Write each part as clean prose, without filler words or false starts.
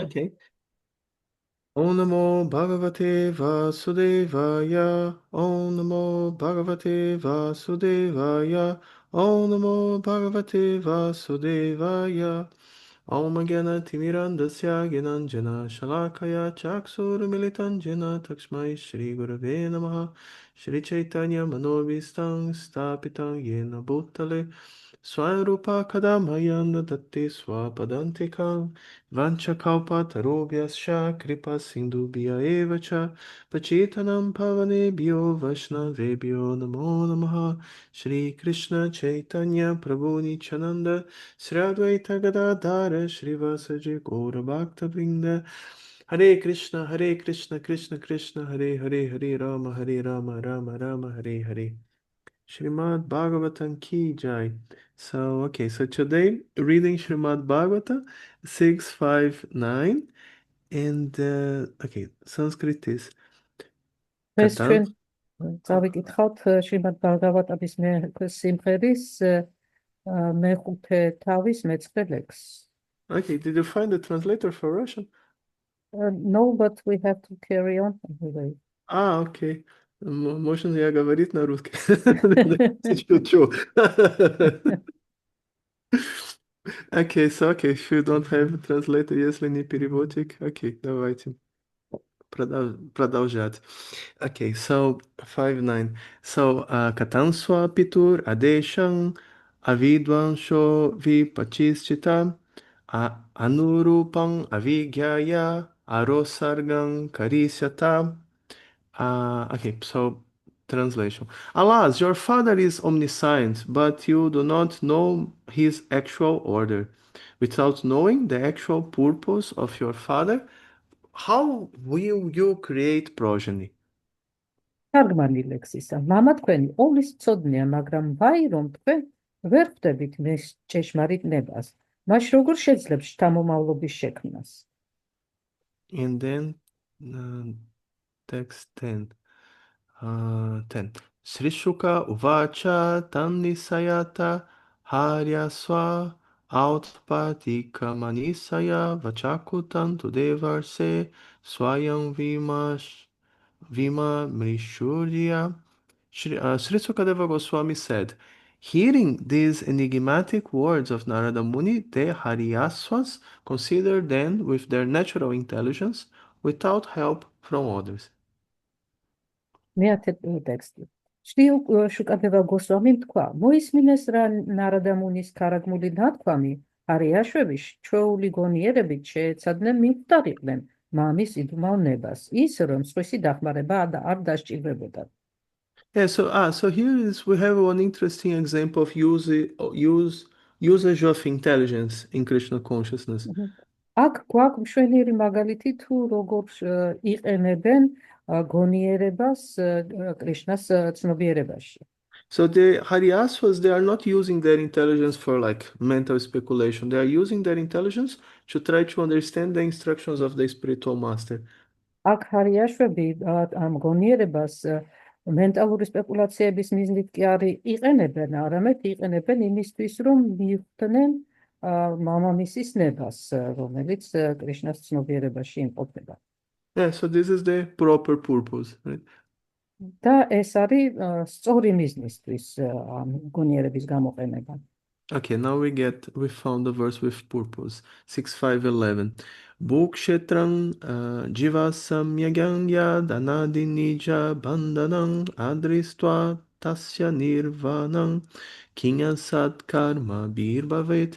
Okay. Om Namo Bhagavate Vasudevaya. Om Namo Bhagavate Vasudevaya. Om Namo Bhagavate Vasudevaya. Om Gyanatimirandasya Gyananjana Shalakaya Chaksurmilitanjana Takshmai Shri Gurave Namaha. Shri Chaitanya Manobhistam Sthapitam Yena Bhutale Swarupa Kadamayan Datti Swapadantikam Vanchakalpatarobhyascha Kripa Sindhubhya Evacha Pachitanam Pavanebhyo Vaishnavebhyo Namo Namaha Shri Krishna Chaitanya Prabhu Nityananda Sri Advaita Gadadhara Srivasaji Gaura Bhakta Vrinda Hare Krishna Krishna Krishna Hare Hare Hare Rama Rama Rama Hare Hare Srimad Bhagavatam Ki Jai. So, okay, so today reading Srimad Bhagavatam 659 and okay, Sanskrit is ეს Katan. ჩვენ წავიკითხავთ შრიმად ბაგავატამის სიმღერის მეხუთე თავის მეცხრე ლექსს. Okay, did you find the translator for Russian? No, but we have to carry on anyway. Okay. Можно я говорить на русском? Чуть-чуть. Okay, so okay, if you don't have a translator, если не переводчик, окей, давайте продолжать. Okay, so 5-9. So Katanswa Pitur Adeshang Avidvansho Vipachischita Anurupang Avigyaya Arosargang Karisyata. Okay, so translation. Alas, your father is omniscient, but you do not know his actual order. Without knowing the actual purpose of your father, how will you create progeny? თარგმანი ლექსისა. მამა თქვენი ყოვლის მცოდნეა, მაგრამ ვაი რომ თქვენ ვერ ხვდებით მის ჭეშმარიტ ნებას. მას როგორ შეძლებს შთამომავლობის შექმნას? And then text 10. 10. Sri Shuka Uvacha Tannisayata Haryaswa Outpatika Manisaya Vachakutan Tudevarse Swayam Vima Mrishurya. Sri Sukadeva Goswami said, hearing these enigmatic words of Narada Muni, the Haryaswas considered them with their natural intelligence without help from others. მეათე ტექსტი. შრი შუკადევა გოსვამიმ თქვა, მოისმინეს რა ნარადა მუნის ქარაგმული ნათქვამი, არიაშვების ჩვეული გონიერებით შეეცადნენ მიმხდარიყვნენ მამის იდუმალ ნებას, ის რომ სხვისი დახმარება არ დასჭირდებოდათ. Yeah, so here we have one interesting example of usage of intelligence in Krishna consciousness. აქ გვაქვს მშვენიერი მაგალითი თუ როგორ იყენებენ გონიერებას კრიშნას ცნობიერებაში. So the Haryasvas, they are not using their intelligence for like mental speculation. They are using their intelligence to try to understand the instructions of the spiritual master. აქ ჰარიაშვები ამ გონიერებას მენტალური სპეკულაციების მიზნით კი არ იყენებენ, არამედ იყენებენ იმისთვის, რომ მიხვდნენ მამამისის ნებას, რომელიც კრიშნას ცნობიერებაში იმყოფება. Yeah, so this is the proper purpose, right? და ეს არის სწორი მიზნისთვის ამ გონიერების გამოყენება. Okay, now we found the verse with purpose. 6.5.11. Bhukshetram jivasam yaganya danadi nija bandhanam adristva tasya nirvanam kinyasat karma birbhavet.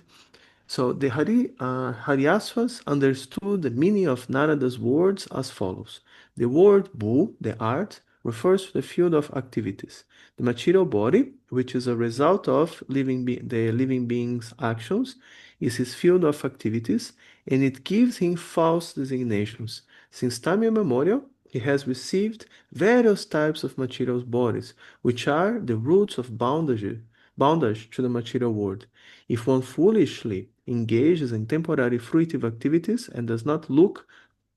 So the Haryasvas understood the meaning of Narada's words as follows. The word bhu, the art, refers to the field of activities. The material body, which is a result of the living being's actions, is his field of activities, and it gives him false designations. Since time immemorial, he has received various types of material bodies, which are the roots of bondage to the material world. If one foolishly engages in temporary fruitive activities and does not look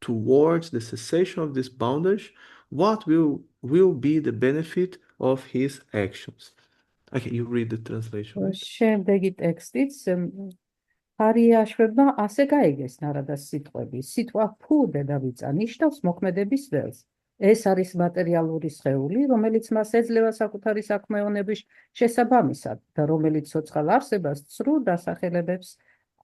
towards the cessation of this bondage, what will be the benefit of his actions? Okay, you read the translation. შემდეგი ტექსტიც ჰარიაშვებმა ასე გაიგეს ნარადას სიტყვები. სიტყვა ფუ დედავიწა ნიშნავს მოქმედების ველს. ეს არის მატერიალური სხეული, რომელიც მას ეძლევა საკუთარი საქმეონების შესაბამისად და რომელიც ცოცხალ არსებას ცრუ დასახელებებს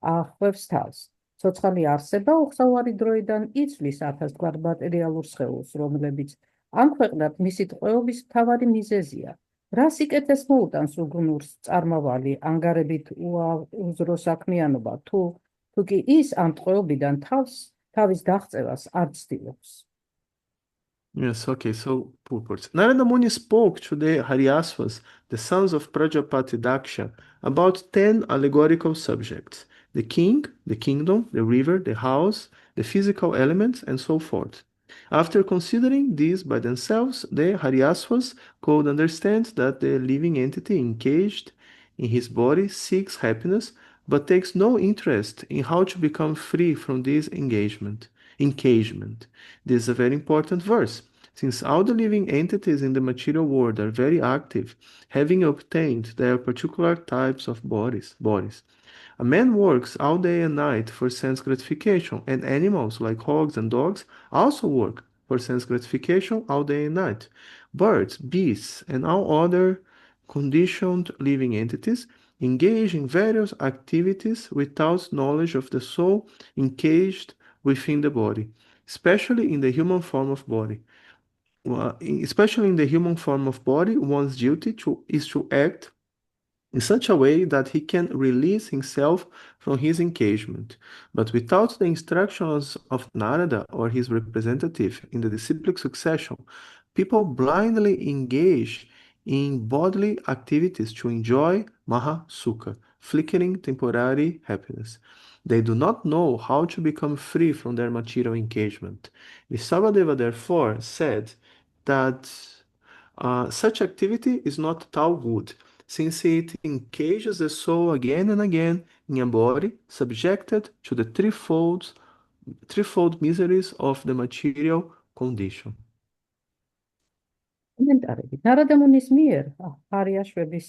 ახვევს თავს. ცოცხალი არსება უხსოვარი დროიდან იცვლის ათასგვარ მატერიალურ სხეულს, რომლებიც ამ ქვეყნად მისი ტყვეობის მთავარი მიზეზია. რა სიკეთეს მოუტანს უგუნურს წარმავალი ანგარებით უზრო საქმიანობა, თუ კი ის ამ ტყვეობიდან თავის დაღწევას არ ცდილობს. Yes, okay, so purports. Narada Muni spoke to the Haryasvas, the sons of Prajapati Daksha, about 10 allegorical subjects: the king, the kingdom, the river, the house, the physical elements, and so forth. After considering these by themselves, the Haryasvas could understand that the living entity encaged in his body seeks happiness, but takes no interest in how to become free from this engagement. This is a very important verse, since all the living entities in the material world are very active, having obtained their particular types of bodies. A man works all day and night for sense gratification, and animals like hogs and dogs also work for sense gratification all day and night. Birds, beasts, and all other conditioned living entities engage in various activities without knowledge of the soul encaged within the body, especially in the human form of body. Especially in the human form of body, one's duty is to act in such a way that he can release himself from his engagement. But without the instructions of Narada or his representative in the disciplic succession, people blindly engage in bodily activities to enjoy Maha Sukha, flickering temporary happiness. They do not know how to become free from their material engagement. Visabhadeva therefore said that such activity is not at all good, since it encages the soul again and again in a body subjected to the threefold miseries of the material condition. კომენტარები. ნარადა მუნის მიერ ჰარიაშვების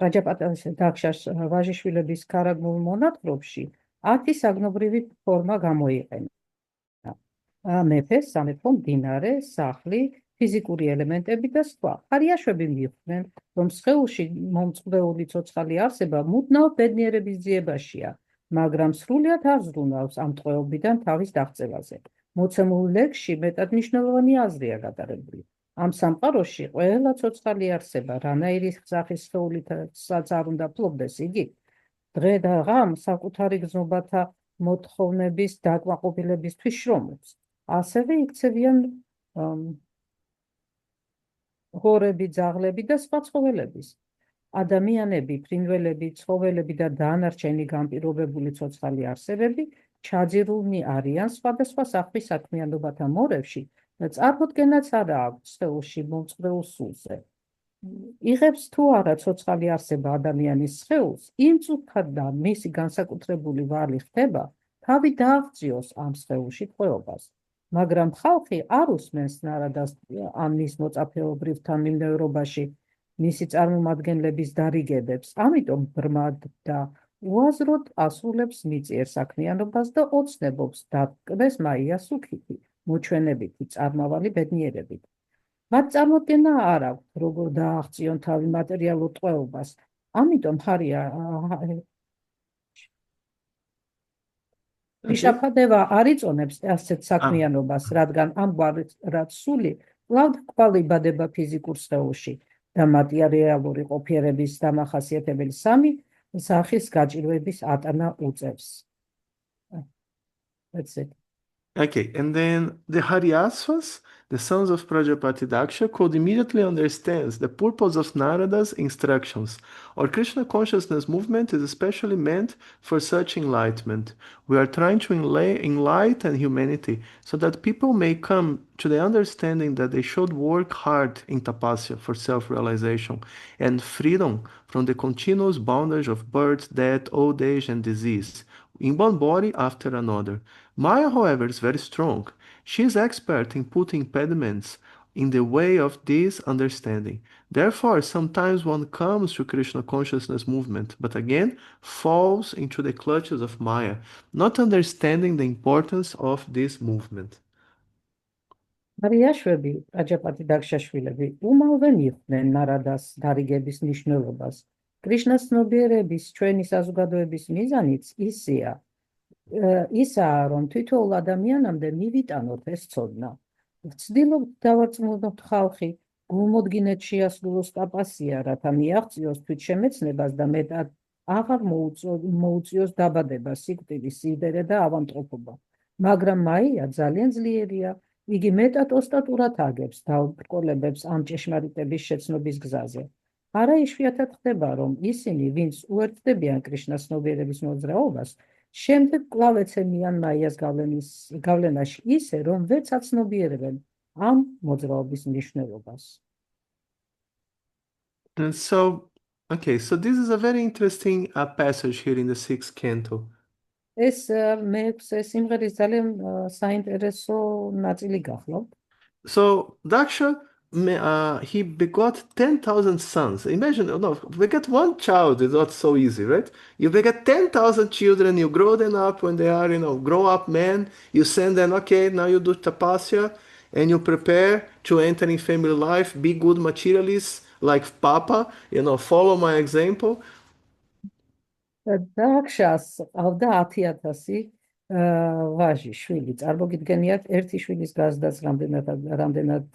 რაჯაპატის დაქშას ვაჟიშვილების ქარაგმულ მონათხრობში 10 საგნობრივი ფორმა გამოიყენა. მეფე, სამეფო, მდინარე, სახლი, ფიზიკური ელემენტები და სხვა. ჰარიაშვები მიხვდნენ, რომ სხეულში მომწყდეული ცოცხალი არსება მუდმივ ბედნიერების ძიებაშია, მაგრამ სრულიად არ ზრუნავს ამ ტყვეობიდან თავის დაღწევაზე. მოცემულ ლექსში მეტად მნიშვნელოვანი აზრია გადაღებული. ამ სამყაროში ყველა ცოცხალი არსება, რანაირი სახის სხეულითაც არ უნდა ფლობდეს იგი, დღე და ღამ საკუთარი გზნობათა მოთხოვნების დაკმაყოფილებისთვის შრომობს. ასევე იქცევიან ღორები, ძაღლები და სხვა ცხოველების. ადამიანები, ფრინველები, ცხოველები და დანარჩენი განპირობებული ცოცხალი არსებები ჩაძირულნი არიან სხვადასხვა სახის საქმიანობათა მორევში და წარმოდგენაც არ აქვს სხეულში მომწყდეულ სულზე. იღებს თუ არა ცოცხალი არსება ადამიანის სხეულს, იმ წუთად და მისი განსაკუთრებული ვალი ხდება, თავი დააღწიოს ამ სხეულში ტყვეობას. მაგრამ ხალხი არ უსმენს ნარადას ამ მის მოწაფეობრივ თანმიმდევრობაში მისი წარმომადგენლების დარიგებებს, ამიტომ ბრმად და უაზროდ ასრულებს მიწიერ საქმიანობას და ოცნებობს დაკდეს მაია სუქითი, მოჩვენებითი წარმავალი ბედნიერებით. მათ წარმოდგენა არ აქვთ, როგორ დააღწიონ თავი მატერიალურ ტყვეობას, ამიტომ ვიშაფადევა არ იწონებს ასეთ საქმიანობას, რადგან ამგვარად სული კვლავ კვალიბადება ფიზიკურ სხეულში და მატერიალური ყოფიერების დამახასიათებელი სამი სახის გაჭირვების ატანა უწევს. That's it. Okay, and then the Haryasvas, the sons of Prajapati Daksha, could immediately understand the purpose of Narada's instructions. Our Krishna consciousness movement is especially meant for such enlightenment. We are trying to enlighten humanity so that people may come to the understanding that they should work hard in tapasya for self-realization and freedom from the continuous bondage of birth, death, old age, and disease, in one body after another. Maya, however, is very strong. She is expert in putting impediments in the way of this understanding. Therefore, sometimes one comes to Krishna consciousness movement, but again falls into the clutches of Maya, not understanding the importance of this movement. მარიაშვები, რაჯაპატი დაგშაშვილები უმალვე მიხვდნენ ნარადას დარიგების მნიშვნელობას. კრიშნას ცნობიერების ჩვენი საზოგადოების მიზანიც ისაა, რომ თითოეულ ადამიანამდე მივიტანოთ ეს ცოდნა. ვცდილობთ დავარწმუნოთ ხალხი, გულმოდგინედ შეასრულოს ტაპასია, რათა მიაღწიოს თვითშემეცნებას და მეტად აღარ მოუწიოს დაბადება, სიკვდილი, სიდერე და ავანტყოფობა. მაგრამ მაია ძალიან ძლიერია, იგი მეტად ოსტატურად აგებს დაუბრკოლებებს ამ ჭეშმარიტების შეცნობის გზაზე. არა იშვიათად ხდება, რომ ისინი, ვინც უერთდებიან კრიშნას ცნობიერების მოძრაობას, შემდეგ კვლავ ეცემიან მაიას გავლენაში ისე, რომ ვერც აცნობიერებენ ამ მოძრაობის მნიშვნელობას. And so, okay, so this is a very interesting passage here in the sixth canto. ეს მეექვსე სიმღერის ძალიან საინტერესო ნაწილი გახლავთ. So Daksha, he begot 10,000 sons. Imagine, no, beget one child is not so easy, right? You beget 10,000 children, you grow them up when they are, grow up men. You send them, okay, now you do tapasya, and you prepare to enter in family life, be good materialists like Papa, follow my example. დაქშას ყავდა 10,000 ვაჟი, შვილი. წარმოგიდგენიათ, ერთი შვილის გაზრდაც რამდენად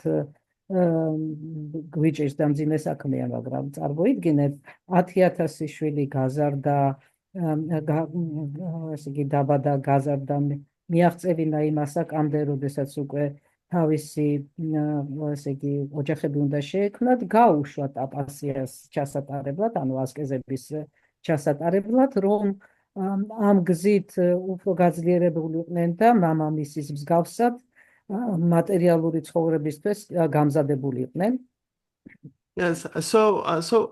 გვიჭირს და მძიმე საქმეა, მაგრამ წარმოიდგინეთ 10,000 შვილი გაზარდა, ესე იგი დაბადა, გაზარდა, მიაღწევინა იმ ასაკამდე, როდესაც უკვე თავისი ესე იგი ოჯახები უნდა შეექმნათ, გაუშვა ტაპასიას ჩასატარებლად, ანუ ასკეზების ჩასატარებლად, რომ ამ გზით უფრო გაძლიერებულიყვნენ და მამამისის მსგავსად მატერიალური ცხოვრებისთვის გამზადებულიყვნენ. Yes, so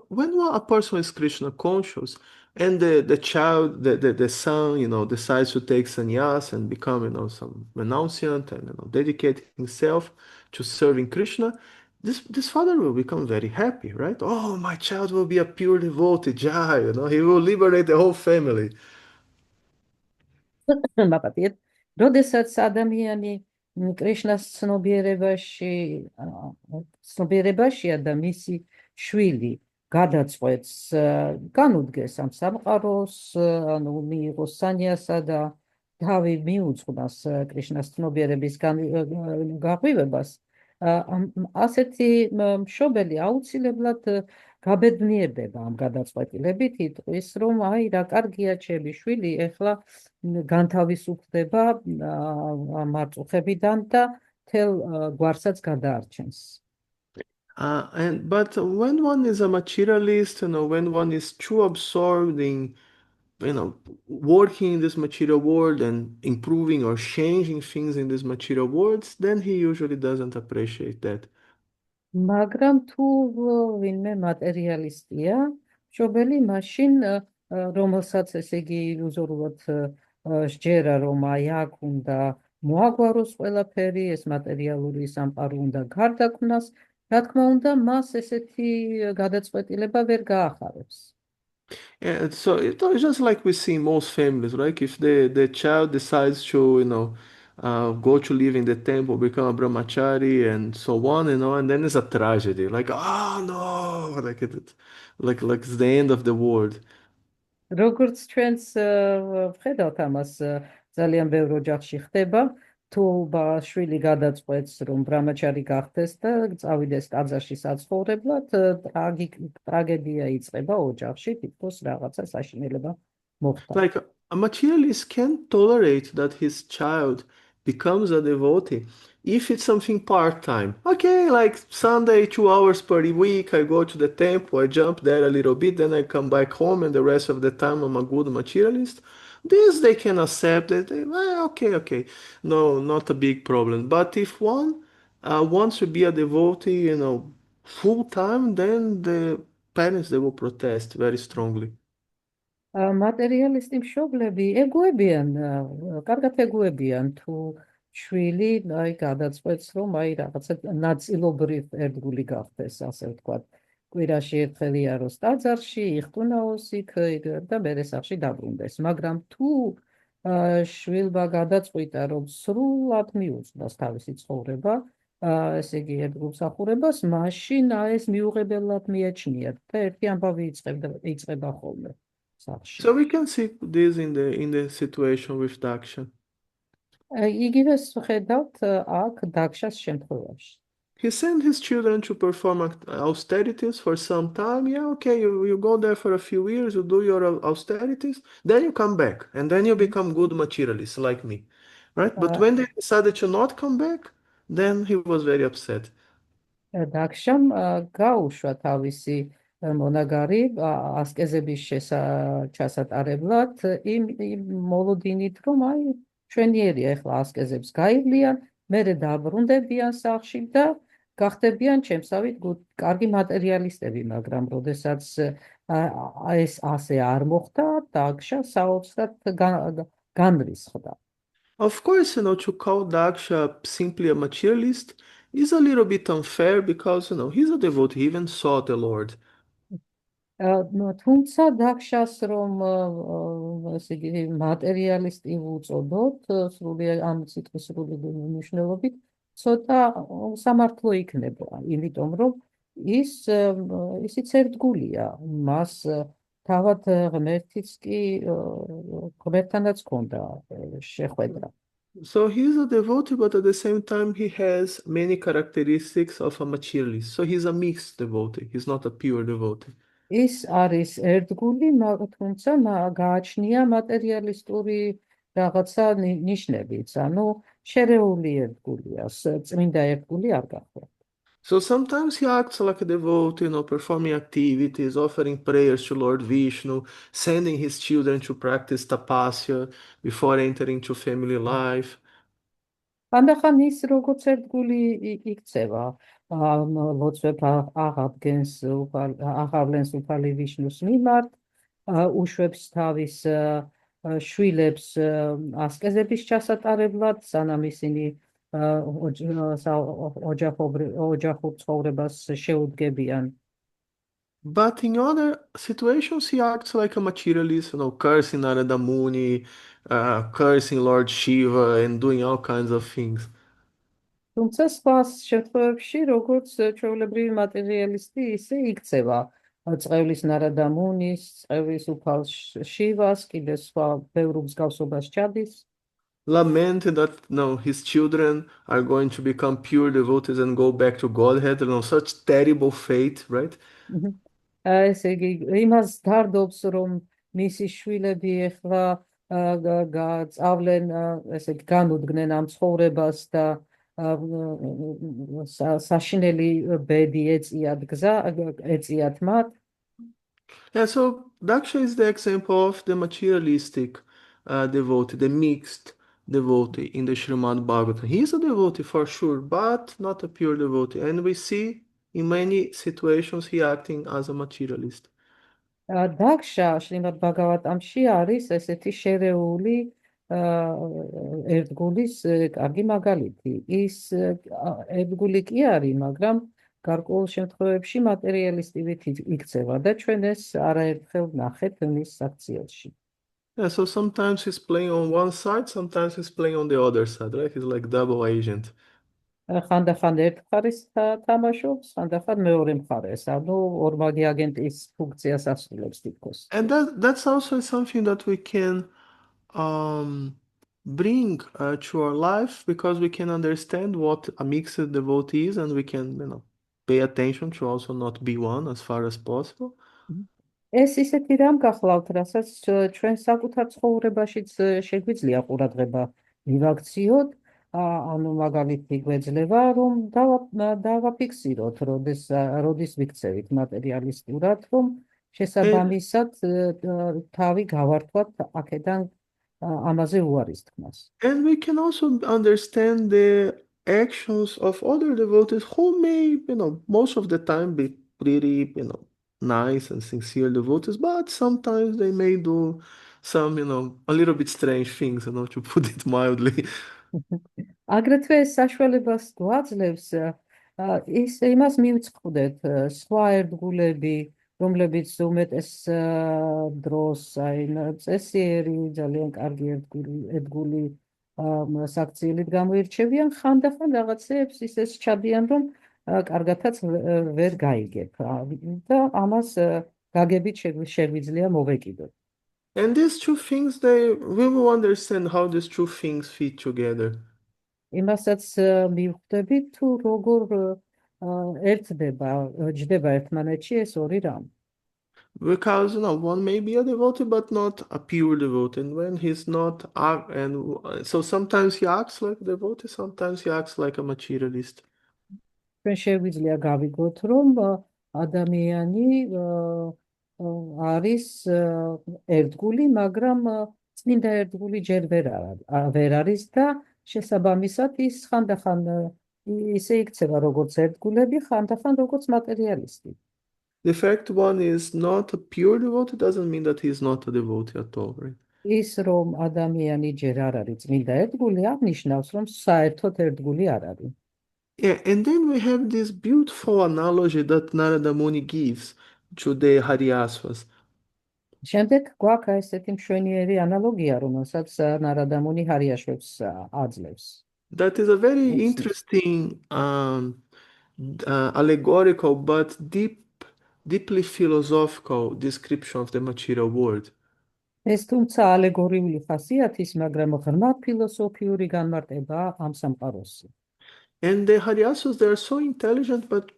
when a person is Krishna conscious and the child, the son, decides to take sannyas and become, some renunciant and dedicate himself to serving Krishna, this father will become very happy, right? Oh, my child will be a pure devotee, Jai, he will liberate the whole family. მაპატიეთ, როდესაც ადამიანი კრიშნას ცნობიერებაშია და მისი შვილი გადაწყვეტს განუდგეს ამ სამყაროს, ანუ მიიღოს სანიასა და თავი მიუძღვნას კრიშნას ცნობიერების გაღვივებას, ასეთი მშობელი აუცილებლად გაბედნიერდება ამ გადაწყვეტილებით, იტყვის, რომ აი რა კარგია ჩემი შვილი, ეხლა განთავისუფლდება მარწუხებიდან და თელ გვარსაც გადაარჩენს. But when one is a materialist, when one is too absorbed in, working in this material world and improving or changing things in this material world, then he usually doesn't appreciate that. მაგრამ თუ ვინმე მატერიალისტია, მშობელი მაშინ, რომელსაც ესე იგი ილუზორულად სჯერა, რომ აი აქ უნდა მოაგვაროს ყველაფერი, ეს მატერიალური სამყარო უნდა გარდაქმნას, რა თქმა უნდა, მას ესეთი გადაწყვეტილება ვერ გაახარებს. Yeah, so it's just like we see in most families, right? If the child decides to, go to live in the temple, become a brahmachari, and so on, and then it's a tragedy. Like, oh no, like it's the end of the world. როგორც ჩვენს ვხედავთ ამას ძალიან ბევრ ოჯახში ხდება, თუ შვილი გადაწყვეტს, რომ ბრამაჩარი გახდეს და წავიდეს ტაძარში საცხოვრებლად, ტრაგედია იწყება ოჯახში, თითქოს რაღაცა საშინელება მოხდა. Like a materialist can tolerate that his child becomes a devotee if it's something part-time. Okay, like Sunday, 2 hours per week, I go to the temple, I jump there a little bit, then I come back home, and the rest of the time I'm a good materialist. This they can accept it. Okay. No, not a big problem. But if one wants to be a devotee, full time, then the parents they will protest very strongly. მატერიალისტი მშობლები ეგუებიან, კარგად ეგუებიან, თუ შვილი აი გადაწყვეტს რომ აი რაღაცა ნაწილობრივ ერთგული გახდეს ასე ვთქვათ კვირაში ერთხელ იაროს ტაძარში იხტუნაოს იქ და მერე სახლში დაბრუნდეს მაგრამ თუ შვილმა გადაწყვიტა რომ სრულად მიუძღვნას თავისი ცხოვრება ესე იგი ერთგულსახურებას მაშინ ეს მიუღებელად მიაჩნიათ და ერთი ამბავი იწყება ხოლმე სახლში. So we can see this in the situation with Daksha. იგივეს ვხედავთ აქ დაქშას შემთხვევაში. He sent his children to perform austerities for some time. Yeah, okay, you go there for a few years, you do your austerities, then you come back, and then you become good materialists like me, right? But when they decided to not come back, then he was very upset. დაქშამ გაუშვა თავისი მონაგარი ასკეზების ჩასატარებლად იმ მოლოდინით რომ აი ჩვენიერია ეხლა ასკეზებს გაივლიან მერე დაბრუნდებიან სახლში და გახდებიან ჩემსავით კარგი მატერიალისტები მაგრამ როდესაც ეს ასე არ მოხდა დაქშა საოცრად განრისხდა. Of course, to call Daksha simply a materialist is a little bit unfair because, he's a devotee, he even saw the Lord. თუმცა დაქშას რომ ესე იგი მატერიალისტი უწოდოთ სრული ამ სიტყვის სრული მნიშვნელობით ცოტა სამართლო იქნება იმიტომ რომ ისიც ერთგულია მას თავად ღმერთიც კი ღმერთთანაც ჰქონდა შეხვედრა. So he's a devotee, but at the same time he has many characteristics of a materialist. So he's a mixed devotee. He's not a pure devotee. ის არის ერთგული, თუმცა გააჩნია მატერიალისტური რაღაცა ნიშნებიც, ანუ შერეული ერთგულია, წმინდა ერთგული არ გახდა. So sometimes he acts like a devotee, performing activities, offering prayers to Lord Vishnu, sending his children to practice tapasya before entering to family life. ხანდახან ის როგორც ერთგული იქცევა, ლოცვებ აღავლენს უფალი ვიშნუს მიმართ, უშვებს თავის შვილებს ასკეზების ჩასატარებლად, სანამ ისინი ოჯახურ ცხოვრებას შეუდგებიან. But in other situations, he acts like a materialist, cursing Narada Muni, cursing Lord Shiva, and doing all kinds of things. თუმცა სხვა შემთხვევებში, როგორც ჩვეულებრივი მატერიალისტი, ისე იქცევა წყევლის ნარადა მუნის, წყევლის უფალ შივას, კიდე სხვა ბევრ მსგავსობას ჩადის. Lament that his children are going to become pure devotees and go back to Godhead, such terrible fate, right? ესე იგი, იმას დარდობს, რომ მისი შვილები ეხლა წავლენ, ესე იგი, განუდგნენ ამ ცხოვრებას და საშინელი ბედი ეწიათ მათ. Yeah, so Daksha is the example of the materialistic devotee, the mixed devotee in the Srimad Bhagavatam. He is a devotee for sure, but not a pure devotee. And we see in many situations he acting as a materialist. დაქშა შრიმად ბაგავატამში არის ესეთი შერეული ერთგულის კარგი მაგალითი. ის ერთგული კი არის, მაგრამ გარკვეულ შემთხვევებში მატერიალისტივით იქცევა და ჩვენ ეს არაერთხელ ვნახეთ მის საქციელში. Yeah, so sometimes he's playing on one side, sometimes he's playing on the other side, right? He's like double agent. ხანდახან ერთ მხარეს თამაშობს, ხანდახან მეორე მხარეს, ანუ ორმაგი აგენტის ფუნქციას ასრულებს თითქოს. And that's also something that we can bring to our life because we can understand what a mixed devotee is and we can, pay attention to also not be one as far as possible. ეს ისეთი რამ გახლავთ, რასაც ჩვენ საკუთარ ცხოვრებაშიც შეგვიძლია ყურადღება მივაქციოთ, ანუ მაგალითი გვეძლება, რომ დავაფიქსიროთ, როდის ვიქცევით მატერიალისტურად, რომ შესაბამისად თავი გავართვათ აქედან ამაზე უარის თქმას. And we can also understand the actions of other devotees who may, most of the time be pretty, nice and sincere devotees, but sometimes they may do some, a little bit strange things, to put it mildly. აგრეთვე ეს საშუალებას გვაძლევს იმას მივიწყდეთ სხვა ერთგულები, რომლებიც უმეტეს დროს წესიერი, ძალიან კარგი ერთგული საქციელით გამოირჩევიან, ხანდახან რაღაცეებს ისე სჩადიან, რომ კარგათაც ვერ გაიგებ და ამას გაგებით შეგვიძლია მოვეკიდოთ. And these two things, we will understand how these two things fit together. იმასაც მივხვდებით თუ როგორ ერთდება, ჯდება ერთმანეთში ეს ორი რამ. Because one may be a devotee but not a pure devotee. And when he's not, so sometimes he acts like a devotee, sometimes he acts like a materialist. ჩვენ შეგვიძლია გავიგოთ, რომ ადამიანი არის ერთგული, მაგრამ წმინდა ერთგული ჯერ ვერ არის და შესაბამისად ის ხანდახან ისე იქცევა როგორც ერთგულები, ხანდახან როგორც მატერიალისტი. The fact one is not a pure devotee doesn't mean that he's not a devotee at all, right? ის რომ ადამიანი ჯერ არ არის წმინდა ერთგული, აღნიშნავს, რომ საერთოდ ერთგული არ არის. Yeah, and then we have this beautiful analogy that Narada Muni gives to the Haryasvas. შემდეგ გვაქვს ესეთი მშვენიერი ანალოგია, რომელსაც ნარადა მუნი ჰარიაშვებს აძლევს. That is a very interesting allegorical but deeply philosophical description of the material world. ეს თუმცა ალეგორიული ხასიათის, მაგრამ ღრმა ფილოსოფიური განმარტებაა ამ სამყაროს. And the Haryasvas, they are so intelligent, but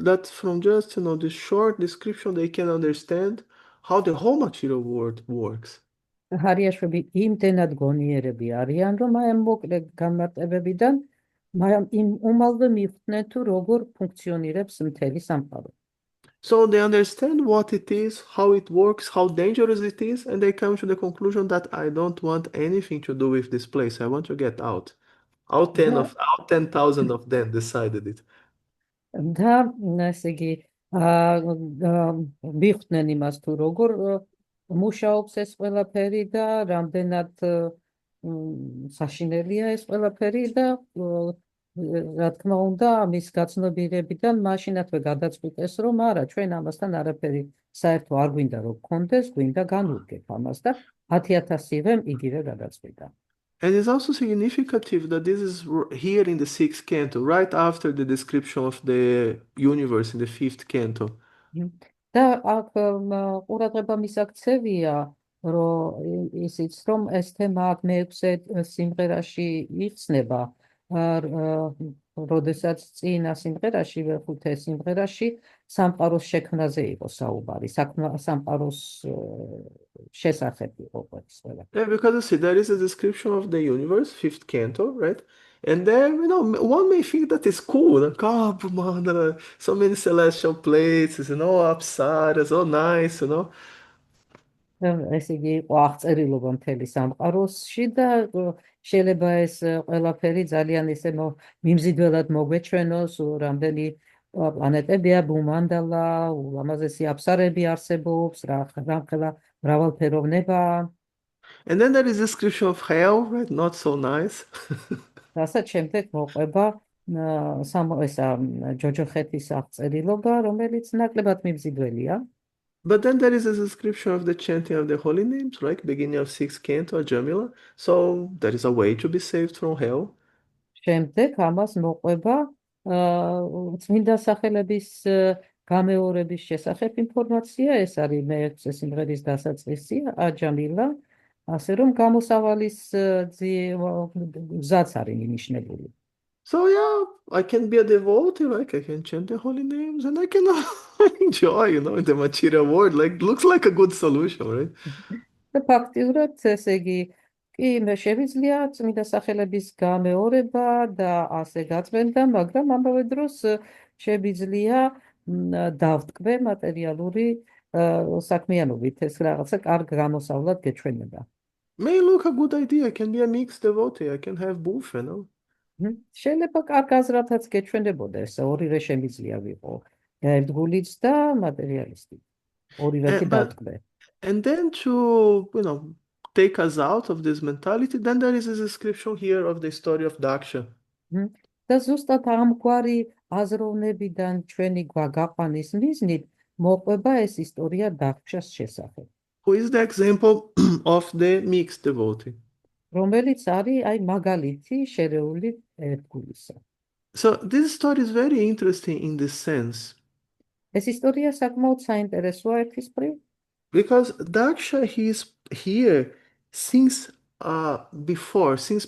that from just this short description, they can understand how the whole material world works. ჰარიაშვები იმდენად გონიერები არიან, რომ აი ამ მოკლე განმარტებებიდან იმ უმალვე მიხვდნენ თუ როგორ ფუნქციონირებს მთელი სამყარო. So they understand what it is, how it works, how dangerous it is, and they come to the conclusion that I don't want anything to do with this place. I want to get out. All 10,000 of them decided it. და ესე იგი მიხვდნენ იმას თუ როგორ მუშაობს ეს ყველაფერი და რამდენად საშინელია ეს ყველაფერი და რა თქმა უნდა ამის გაცნობიერებიდან მაშინათვე გადაწყვიტეს რომ არა ჩვენ ამასთან არაფერი საერთო არ გვინდა რომ გქონდეს, გვინდა განვუდგეთ ამას და 10,000-ივე იგივე გადაწყვიტა. And it's also significant that this is here in the sixth canto, right after the description of the universe in the fifth canto. და აქ ყურადღება მისაქცევია, რომ ისიც რომ ეს თემა აქ მეექვსე სიმღერაში იხსნება, როდესაც წინა სიმღერაში, მეხუთე სიმღერაში სამყაროს შექმნაზე იყო საუბარი, სამყაროს შესახებ იყო ყველა. Yeah, because you see, there is a description of the universe, fifth canto, right? And then, one may think that it's cool. Like, oh, man, there are so many celestial places, apsaras, so nice. ესე იგი იყო აღწერილობა მთელი სამყაროსში და შეიძლება ეს ყველაფერი ძალიან ისე მიმზიდველად მოგვეჩვენოს, რამდენი პლანეტებია, ბუმანდალა, ულამაზესი აფსარები არსებობს, რამხელა მრავალფეროვნება. And then there is a description of hell, right? Not so nice. რასაც შემდეგ მოყვება ესა ჯოჯოხეთის აღწერილობა, რომელიც ნაკლებად მიმზიდველია. But then there is a description of the chanting of the holy names, right? Beginning of sixth canto, Jamila. So there is a way to be saved from hell. შემდეგ ამას მოყვება წმინდა სახელების გამეორების შესახებ ინფორმაცია, ეს არის მეექვსე სიმღერის დასაწყისი, აჯამილა, ასე რომ გამოსავალის გზაც არის მინიშნებული. So yeah, I can be a devotee, like I can chant the holy names and I can enjoy, in the material world. Like looks like a good solution, right? და ფაქტიურად ესე იგი კი შეგვიძლია წმინდა სახელების გამეორება და ასე გაწმენდა, მაგრამ ამავე დროს შეგვიძლია დავტკბე მატერიალური საქმიანობით, ეს რაღაცა კარგ გამოსავლად გეჩვენება. May look a good idea. I can be a mixed devotee. I can have both, შეიძლება კარგ აზრათაც გეჩვენებოდა ეს ორივე შემიძლია ვიყო, ერთგულიც და მატერიალისტი. ორივეთი დავტკბე. And then to, take us out of this mentality, then there is a description here of the story of Daksha. მ. და ზუსტად ამგვარი აზროვნებიდან ჩვენი გაყვანის მიზნით მოყვება ეს ისტორია დახშას შესახებ, who is the example of the mixed devotee. რომელიც არის აი მაგალითი შერეული ერთგულისა. So this story is very interesting in this sense ეს ისტორია საკმაოდ საინტერესოა ერთის მხრივ, because Daksha he is here since since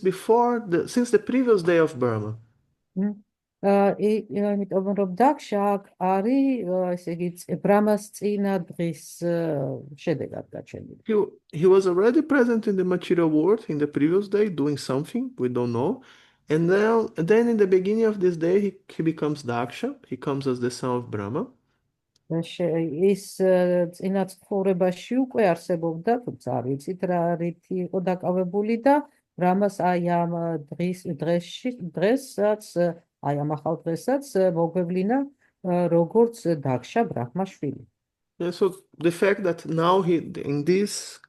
the previous day of Brahma. იმიტომ რომ დაქშა არის ესე იგი ბრამას წინა დღის შედეგად გაჩენილი. He was already present in the material world in the previous day doing something we don't know. And then in the beginning of this day he becomes Daksha. He comes as the son of Brahma. ის წინა ცხოვრებაში უკვე არსებობდა, თუმცა არ ვიცით რა რითი იყო დაკავებული და ბრამას აი ამ დღესაც აი ამ ახალ დღესაც მოგვევლინა როგორც დაქშა ბრაჰმაშვილი. Yeah, so the fact that now in this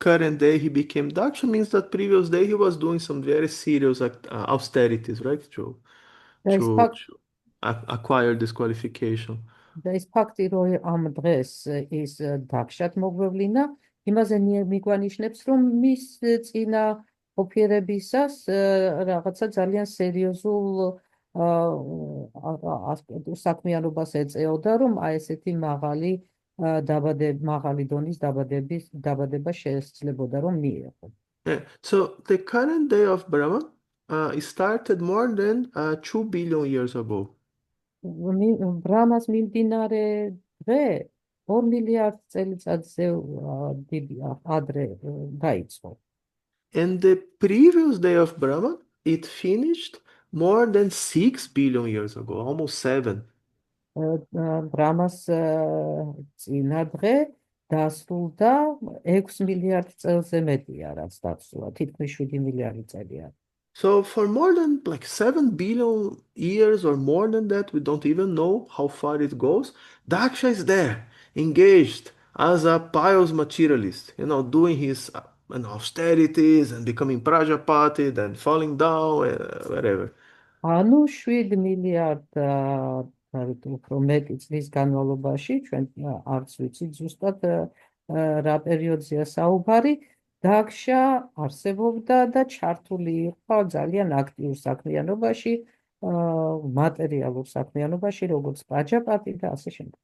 current day he became Daksha means that previous day he was doing some very serious austerities, right? To acquire this qualification. და ის ფაქტი რომ ამ დღეს ის დაქშად მოგვევლინა, იმაზე მიგვანიშნებს რომ მის წინა ოფიერებისას რაღაცა ძალიან სერიოზულ საქმიანობას ეწეოდა, რომ აი ესეთი მაღალი დონის დაბადება შესაძლებოდა რომ მიეღო. So the current day of Brahma started more than 2 billion years ago. ბრამას მიმდინარე დღე 2 მილიარდ წელიწადზე ადრე დაიწყო. And the previous day of Brahma, it finished more than 6 billion years ago, almost 7. ბრამას წინა დღე დასრულდა 6 მილიარდ წელზე მეტია, რაც დასრულდა, თითქმის 7 მილიარდი წელია. So for more than like 7 billion years or more than that, we don't even know how far it goes. Daksha is there, engaged as a pious materialist, doing his austerities and becoming Prajapati, then falling down, wherever. ანუ 7 მილიარდ უფრო მეტი წლის განმავლობაში ჩვენ არც ვიცით ზუსტად რა პერიოდზეა საუბარი, დაქშა არსებობდა და ჩართული იყო ძალიან აქტიურ საქმიანობაში, მატერიალურ საქმიანობაში, როგორც პრაჯაპატი და ასე შემდეგ.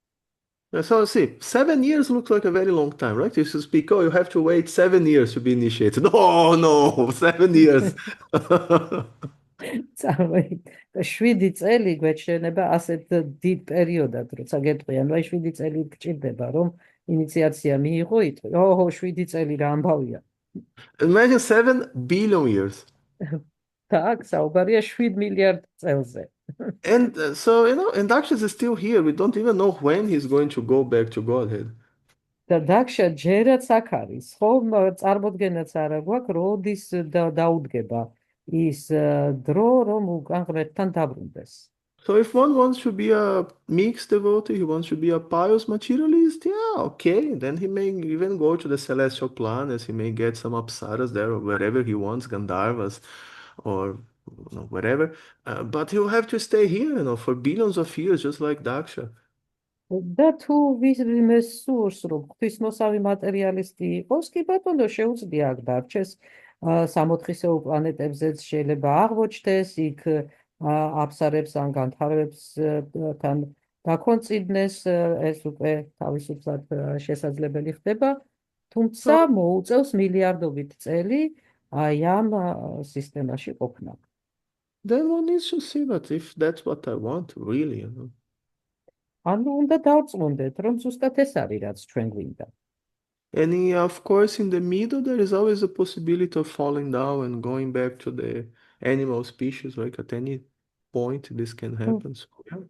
So see, 7 years looks like a very long time, right? You speak, you have to wait 7 years to be initiated. No, 7 years. წარმოიდგინე, 7 წელი გვეჩვენება ასეთ დიდ პერიოდად, როცა გეტყვიან, აი 7 წელი გჭირდება, რომ ინიციაცია მიიღო, იტყვი, 7 წელი რა ამბავია. Imagine 7 billion years. Так, საუბარია 7 მილიარდ წელზე. And so, and Daksha is still here. We don't even know when he's going to go back to Godhead. და დაქშა ჯერაც აქ არის, ხომ წარმოდგენაც არა გვაქვს, როდის დაუდგება ის დრო, რომ უკან ღმერთთან დაბრუნდეს. So if one wants to be a mixed devotee, he wants to be a pious materialist, yeah, okay. Then he may even go to the celestial planets. He may get some apsaras there or wherever he wants, Gandharvas or wherever. But he'll have to stay here, for billions of years, just like Daksha. და თუ ვინმე სურს, რომ ღვთისმოსავი მატერიალისტი იყოს, კი ბატონო, შეუძლია აქ დარჩეს, სამოთხისეულ პლანეტებზეც შეიძლება აღმოჩნდეს, იქ აფსარებს ან განთავრებებთან დაქონწინდეს, ეს უკვე თავისუფლად შესაძლებელი ხდება, თუმცა მოუწევს მილიარდობით წელი აი ამ სისტემაში ყოფნა. Then one needs to see that if that's what I want, really, ანუ უნდა დავწმუნდეთ, რომ ზუსტად ეს არის, რაც ჩვენ გვინდა. And of course, in the middle, there is always a possibility of falling down and going back to the animal species, like at any point this can happen. So, yeah.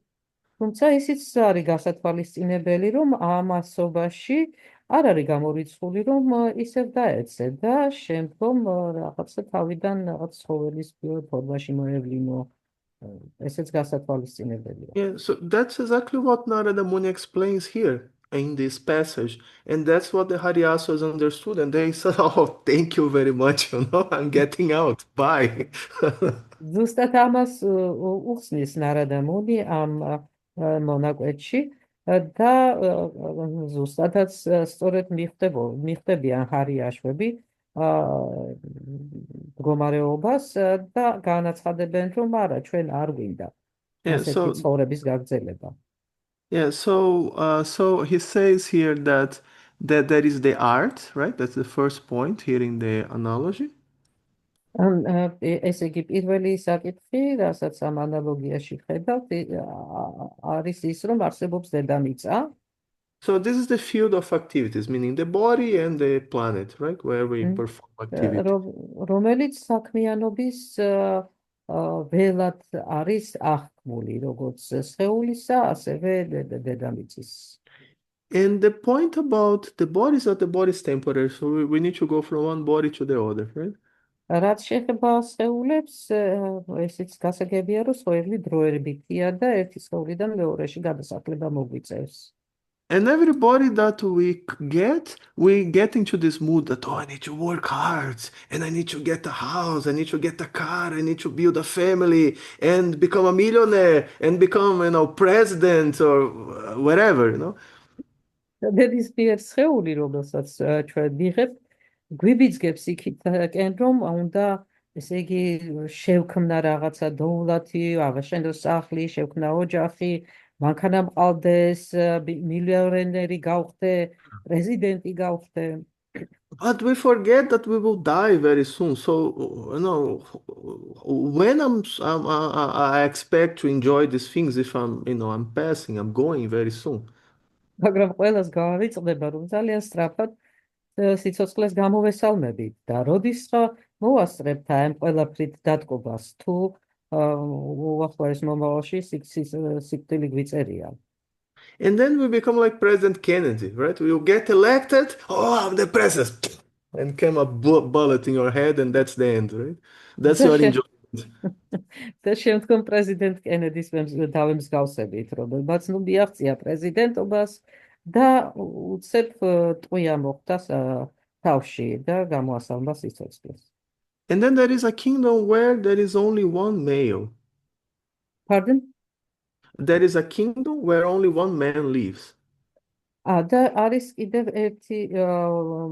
თუმცა ისიც არის გასათვალისწინებელი, რომ ამ ასობაში არ არის გამორიცხული, რომ ისევ დაეცე და შემდგომ რაღაცა თავიდან რაღაც ცხოველის ფორმაში მოევლინო. ესეც გასათვალისწინებელია. Yeah, so that's exactly what Narada Muni explains here. in this passage. And that's what the Hariasvas understood. And they said, oh, thank you very much. I'm getting out. Bye. ზუსტად ამას უხსნის ნარადა მუნი ამ მონაკვეთში და ზუსტადაც სწორედ მიხდებიან ჰარიაშვები მდგომარეობას და განაცხადებენ, რომ არა, ჩვენ არ გვინდა Yeah, ასეთი so ცხოვრების გაგრძელება. yeah, so he says here that there is the art, right? That's the first point here in the analogy. ესე იგი პირველი საკითხი, რასაც ამ ანალოგიაში ხედავთ, არის ის, რომ არსებობს დედამიწა. So this is the field of activities, meaning the body and the planet, right? Where we perform activity. რომელიც საქმიანობის ველად არის აღქმული, როგორც სხეულისა, ასევე დედამიწის. And the point about the body is that the body is temporary, so we need to go from one body to the other, right? რაც შეეხება სხეულებს, ესეც გასაგებია, რომ სხეული დროებითია და ერთი სხეულიდან მეორეში გადასახლება მოგვიწევს. And everybody that we get into this mood that, oh, I need to work hard and I need to get a house, I need to get a car, I need to build a family and become a millionaire and become, president or whatever. დედისპიერ სხეული, რომელსაც ჩვენ ვიღებთ, გვიბიძგებს იქითკენ, რომ უნდა, ესე იგი, შევქმნა რაღაცა დოვლათი, აღაშენო სახლი, შევქმნა ოჯახი, მანქანა მყავდეს, მილიონერი გავხდე, პრეზიდენტი გავხდე. But we forget that we will die very soon. So, when I expect to enjoy these things if I'm passing, I'm going very soon. მაგრამ ყველას გავარიწყდება, რომ ძალიან სწრაფად სიცოცხლეს გამოვესალმებით და როდის მოვასწრებთ ამ ყველაფრით დატკობას თუ უახლოეს მომავალში სიკვდილი გვიწერია. And then we become like President Kennedy, right? We will get elected. Oh, I'm the president. And came a bullet in your head, and that's the end, right? That's your enjoyment. და შემდგომ პრეზიდენტ კენედის დავემსგავსებით, რომელმაც მიაღწია პრეზიდენტობას და უცებ ტყვია მოხდა თავში და გამოასალმა სიცოცხლეს. And then there is a kingdom where there is only one male. Pardon? There is a kingdom where only one man lives. და არის კიდევ ერთი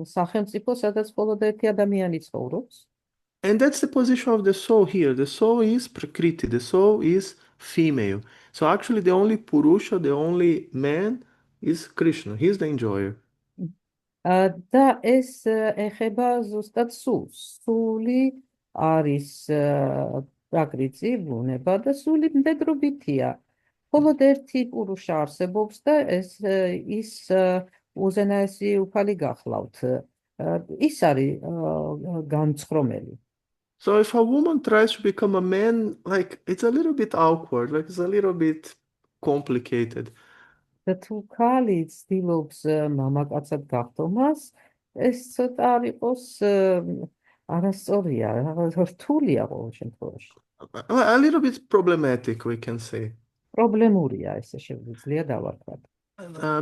სახელმწიფო, სადაც მხოლოდ ერთი ადამიანი ცხოვრობს. And that's the position of the soul here. The soul is Prakriti, the soul is female. So actually the only Purusha, the only man is Krishna. He's the enjoyer. და ეს ეხება ზუსტად სულს. სული არის პრაკრიტი, ბუნება და სული მდედრობითია. მხოლოდ ერთი პურუშა არსებობს და ის უზენაესი უფალი გახლავთ. ის არის განცხრომელი. So if a woman tries to become a man, like it's a little bit awkward, like it's a little bit complicated. და თუ ქალი ცდილობს მამაკაცად გახდომას, ეს ცოტა არ იყოს არასწორია, რთულია ყოველ შემთხვევაში. A little bit problematic, we can say. პრობლემურია, ესე შეგვიძლია დავარქვათ.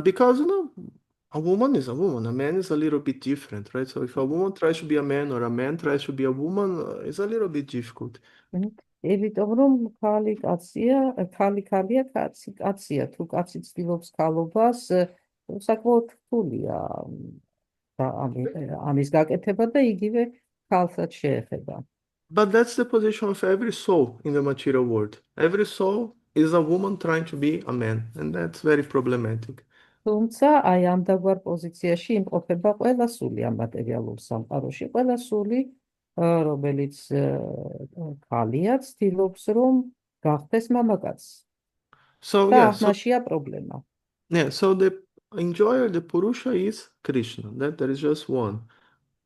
Because a woman is a woman, a man is a little bit different, right? So if a woman tries to be a man or a man tries to be a woman, it's a little bit difficult. იმიტომ რომ ქალი ქალია, კაცი კაცია, თუ კაცი ცდილობს ქალობას, საკმაოდ რთულია ამის გაკეთება და იგივე ქალსაც შეეხება. But that's the position of every soul in the material world. Every soul is a woman trying to be a man, and that's very problematic. თუმცა აი ამ დაგვარ პოზიციაში იმყოფება ყველა სული ამ მატერიალურ სამყაროში, ყველა სული, რომელიც ქალია, ცდილობს რომ გახდეს მამაკაცი. So და yeah, ამაშია პრობლემა. so the enjoyer, the Purusha is Krishna. That there is just one.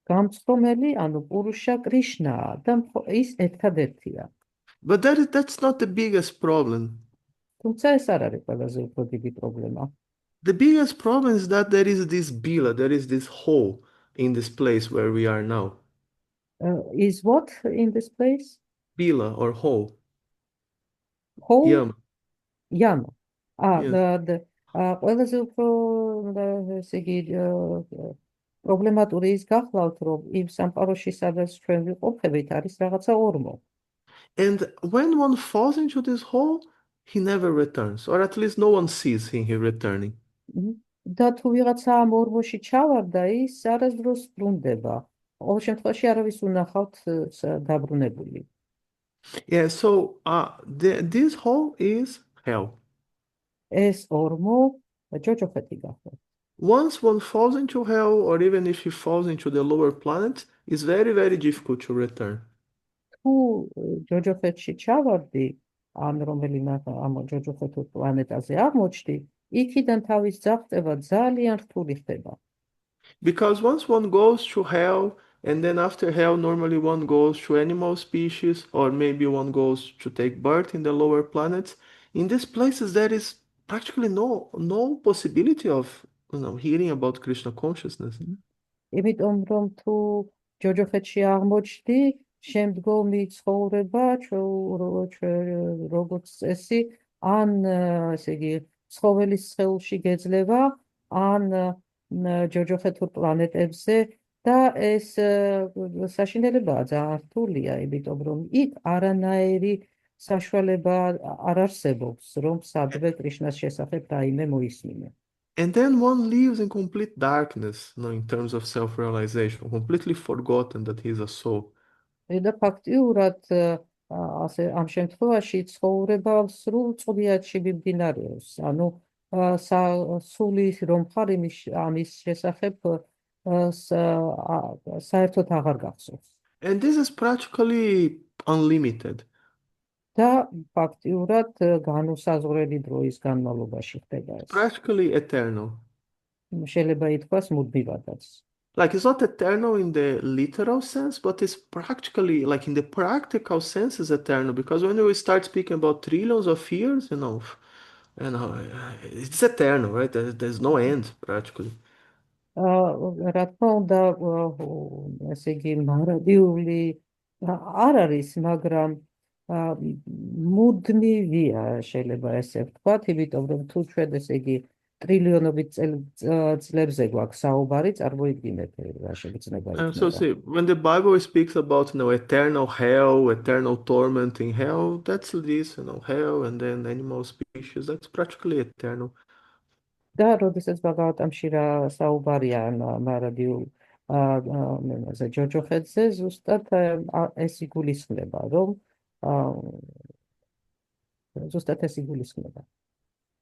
გამცრომელი, ანუ პურუშა კრიშნაა და ის ერთადერთია. But that's not the biggest problem. თუმცა ეს არ არის ყველაზე უფრო დიდი პრობლემა. The biggest problem is that there is this bila, there is this hole in this place where we are now. Is what in this place? Bila or hole. Hole? Yama. Yama. Yes. ყველაზე უფრო ესე იგი პრობლემატური ის გახლავთ, რომ იმ სამყაროში, სადაც ჩვენ ვიყოფებით, არის რაღაცა ორმო. And when one falls into this hole, he never returns, or at least no one sees him he returning. და თუ ვიღაცა ამ ორმოში ჩავარდა, ის არასდროს ბრუნდება. ყოველ შემთხვევაში არავის უნახავთ დაბრუნებული. Yeah, so this hole is hell. ეს ორმო ჯოჯოხეთი გახლავთ. Once one falls into hell, or even if he falls into the lower planets, it's very, very difficult to return. თუ ჯოჯოხეთში ჩავარდი, ან რომელიმე ამ ჯოჯოხეთურ პლანეტაზე აღმოჩნდი, იქიდან თავის ძაღწევა ძალიან რთული ხდება. Because once one goes to hell, and then after hell, normally one goes to animal species, or maybe one goes to take birth in the lower planets. In these places, there is practically no possibility of hearing about Krishna consciousness. იმიტომ რომ თუ ჯოჯოხეთში აღმოჩნდი, შემდგომი ცხოვრება როგორც წესი, ან ესე იგი ცხოველის სხეულში გეძლება, ან ჯოჯოხეთურ პლანეტებზე და ეს საშინელებაა ძალიან რთულია, იმიტომ რომ იქ არანაირი საშუალება არ არსებობს, რომ სადღე კრიშნას შესახებ რაიმე მოისმინე. And then one lives in complete darkness, in terms of self-realization, completely forgotten that he is a soul. და ფაქტიურად ასე ამ შემთხვევაში ცხოვრება სრულ წვდიათში მიმდინარეობს. ანუ სული რომ ხარ ამის შესახებ საერთოდ აღარ გახსოვს. And this is practically unlimited. და ფაქტიურად განუსაზღვრელი დროის განმავლობაში ხდება ეს. Practically eternal. შეიძლება ითქვას მუდმივადაც. Like it's not eternal in the literal sense, but it's practically, like in the practical sense, is eternal. Because when we start speaking about trillions of years, it's eternal, right? There's no end practically. რა თქმა უნდა, ესე იგი მარადიული არ არის, მაგრამ მუდმივია, შეიძლება ესე ვთქვათ, იმიტომ რომ თუ ჩვენ ესე იგი ტრილიონობით წლებზე გვაქვს საუბარი, წარმოიდგინეთ რა შეგრძნება So იქნება. see, when the Bible speaks about eternal hell, eternal torment in hell, that's this, hell and then animal species, that's practically eternal. და როდესაც ბაგავატამში რა საუბარია მარადიულ ჯოჯოხეთზე, ზუსტად ეს იგულისხმება, რომ ზუსტად ეს იგულისხმება.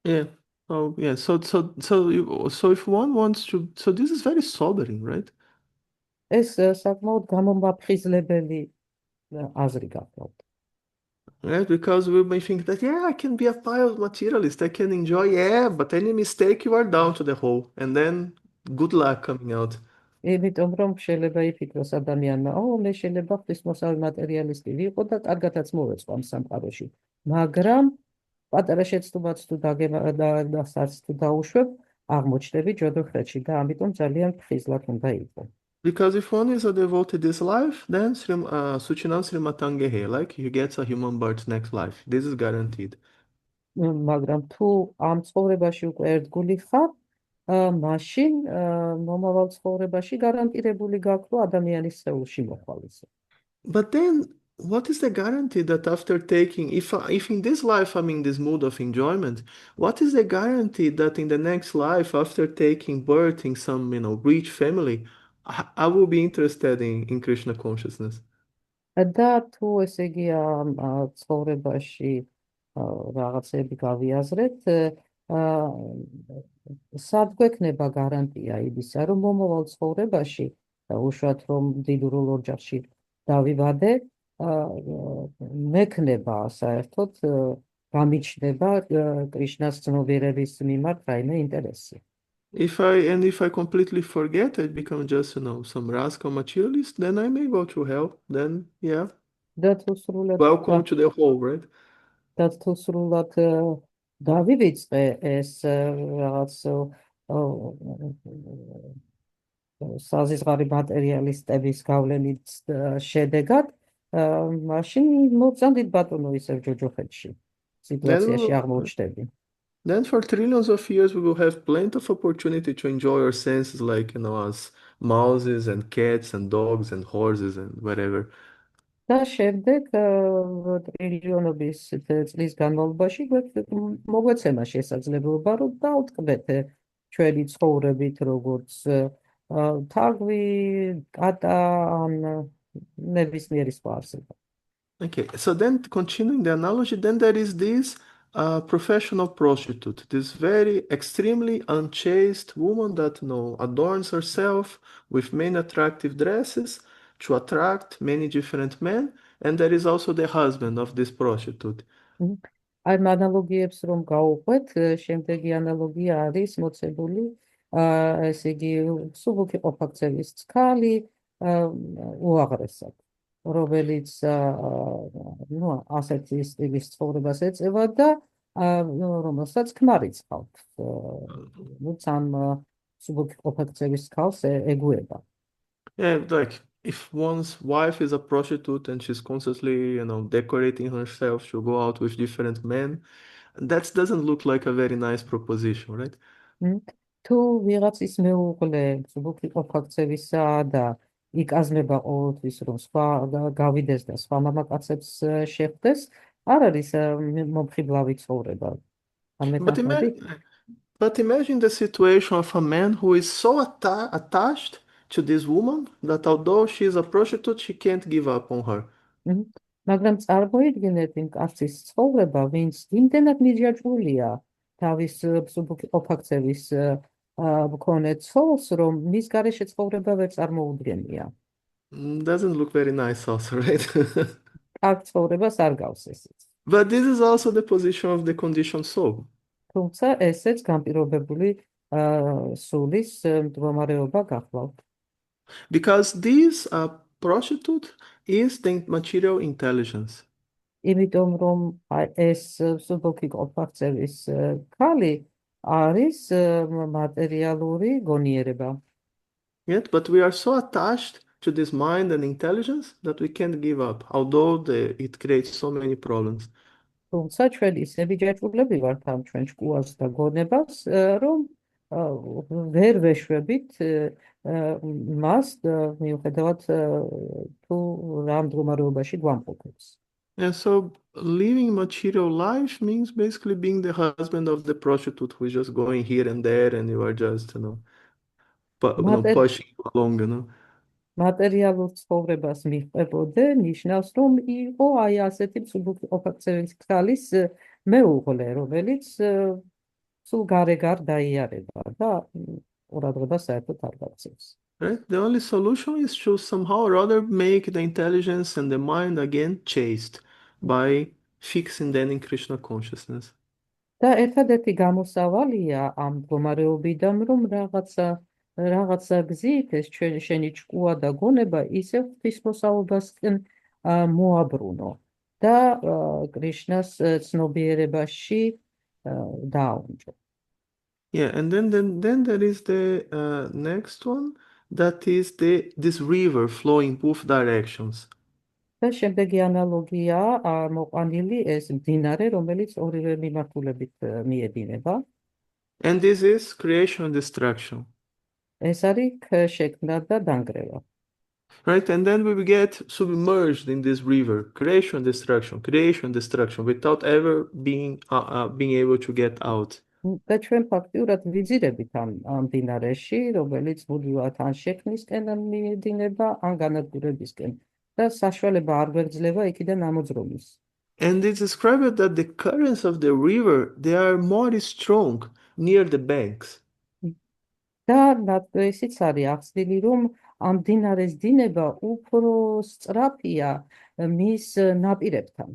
Yeah. Oh, yeah. So if one wants to, so this is very sobering, right? ეს საკმაოდ გამომაფხიზლებელი აზრი გახლავთ. Right? Because we may think that, yeah, I can be a pious materialist, I can enjoy, yeah, but any mistake, you are down to the hole, and then good luck coming out. იმიტომ რომ შეიძლება იფიქროს ადამიანმა, მე შეიძლება ღვთისმოსავი მატერიალისტი ვიყო და კარგათაც მოვეწყო ამ სამყაროში. მაგრამ პატარა შეცდომაც თუ დაგემარდასარც თუ დაუშვებ, აღმოჩნდები ჯოჯოხეთში და ამიტომ ძალიან ფხიზლად უნდა იყო. Because if one is a devotee this life, then Suchinam Srimatangehe, like he gets a human birth next life. This is guaranteed. მაგრამ თუ ამ ცხოვრებაში უკვე ერთგული ხარ, მაშინ მომავალ ცხოვრებაში გარანტირებული გაქვს ადამიანის სხეულში მოხვალისო. But then, what is the guarantee that after taking, if in this life I'm in this mood of enjoyment, what is the guarantee that in the next life, after taking birth in some, rich family, I will be interested in Krishna consciousness? და თუ ესე იგი ცხოვრებაში რაღაცები გავიაზრეთ, სად გვექნება გარანტია იმისა, რომ მომავალ ცხოვრებაში უშუალოდ რომ დიდურულ ოჯახში დავიბადე, მექნება საერთოდ გამიჩნდება კრიშნას ცნობიერების მიმართ რაიმე ინტერესი. If I completely forget, I become just, some rascal materialist, then I may go to hell. Then, yeah. Welcome to the hole, right? და თუ სრულად დავივიწყე ეს რაღაც საზღვარი მატერიალისტების გავლენით შედეგად, მაშინ მოვწანდით ბატონო ისევ ჯოჯოხეთში სიტუაციაში აღმოჩნდები. Then for trillions of years we will have plenty of opportunity to enjoy our senses like, as mouses and cats and dogs and horses and whatever. და შემდეგ ტრილიონობის წლის განმავლობაში მოგვეცემა შესაძლებლობა, რომ დავტკბეთ ჩვენი ცხოვრებით, როგორც თაგვი, კატა ან ნებისმიერი სხვა არსება. Okay, so then continuing the analogy, then there is this professional prostitute, this very extremely unchaste woman that adorns herself with many attractive dresses to attract many different men, and there is also the husband of this prostitute. აი ანალოგიებს რომ გავუყვეთ, შემდეგი ანალოგია არის მოცემული, ესე იგი, სუბუქი ყოფაქცევის წყალი უაღრესად, რომელიც ასეთი სტილის ცხოვრებას ეწევა და რომელსაც ქმარიც ყავთ. ამ სუბუქი ყოფაქცევის წყალს ეგუება. Yeah, like if one's wife is a prostitute and she's constantly, decorating herself to go out with different men, that doesn't look like a very nice proposition, right? თუ ვიღაცის მეუღლე სუბუქი ყოფაქცევისა და იკაზმება ყოველთვის რომ სხვა გავიდეს და სხვა მამაკაცებს შეხვდეს, არ არის მომხიბლავი ცხოვრება. But imagine the situation of a man who is so attached to this woman that although she is a prostitute, she can't give up on her. მაგრამ წარმოიდგინეთ იმ კაცის ცხოვრება, ვინც იმდენად მიჯაჭვულია თავის სუბუქი ყოფაქცევის მქონე ცოლს, რომ მის გარეშე ცხოვრება ვერ წარმოუდგენია. Doesn't look very nice also, right? კარგ ცხოვრებას არ გავს ესეც. But this is also the position of the conditioned soul. თუმცა ესეც განპირობებული სულის მდგომარეობა გახლავთ. Because this prostitute is the material intelligence. იმიტომ რომ ეს სუბუქი ყოფაქცევის ქალი არის მატერიალური გონიერება. Yet, but we are so attached to this mind and intelligence that we can't give up, although it creates so many problems. თუმცა ჩვენ ისე ვიჯაჭვულები ვართ ამ ჩვენ ჭკუას და გონებას, რომ ვერ ვეშვებით მას მიუხედავად თუ რა მდგომარეობაში გვამყოფებს. And so living material life means basically being the husband of the prostitute who is just going here and there and you are just, pushing along, მატერიალურ ცხოვრებას მიჰყვებოდე, ნიშნავს, რომ იყო აი ასეთი სუბუქი ყოფაქცევის ქალის მეუღლე, რომელიც სულ გარეგარ დაიარება და ყურადღებას საერთოდ არ გაქცევს. Right? The only solution is to somehow or other make the intelligence and the mind again chaste by fixing them in Krishna consciousness. და ერთადერთი გამოსავალია ამ მდგომარეობიდან, რომ რაღაცა გზით ეს შენი ჭკუა და გონება ისე ღვთისმოსაობასკენ მოაბრუნო და კრიშნას ცნობიერებაში დააუნჯო. Yeah, and then there is the next one, that is this river flowing both directions. და შემდეგი ანალოგია მოყვანილი ეს მდინარე, რომელიც ორივე მიმართულებით მიედინება. And this is creation and destruction. ეს არის შექმნა და დანგრევა. Right? And then we get submerged in this river, creation, destruction, without ever being able to get out. და ჩვენ ფაქტიურად ვიძირებით ამ მდინარეში, რომელიც მუდმივად ან შექმნისკენ მიედინება, ან განადგურებისკენ და საშუალება არ გვეძლევა იქიდან ამოძრომის. And it's described that the currents of the river, they are more strong near the banks. და ისიც არის ახსნილი, რომ ამ მდინარეს დინება უფრო სწრაფია მის ნაპირებთან.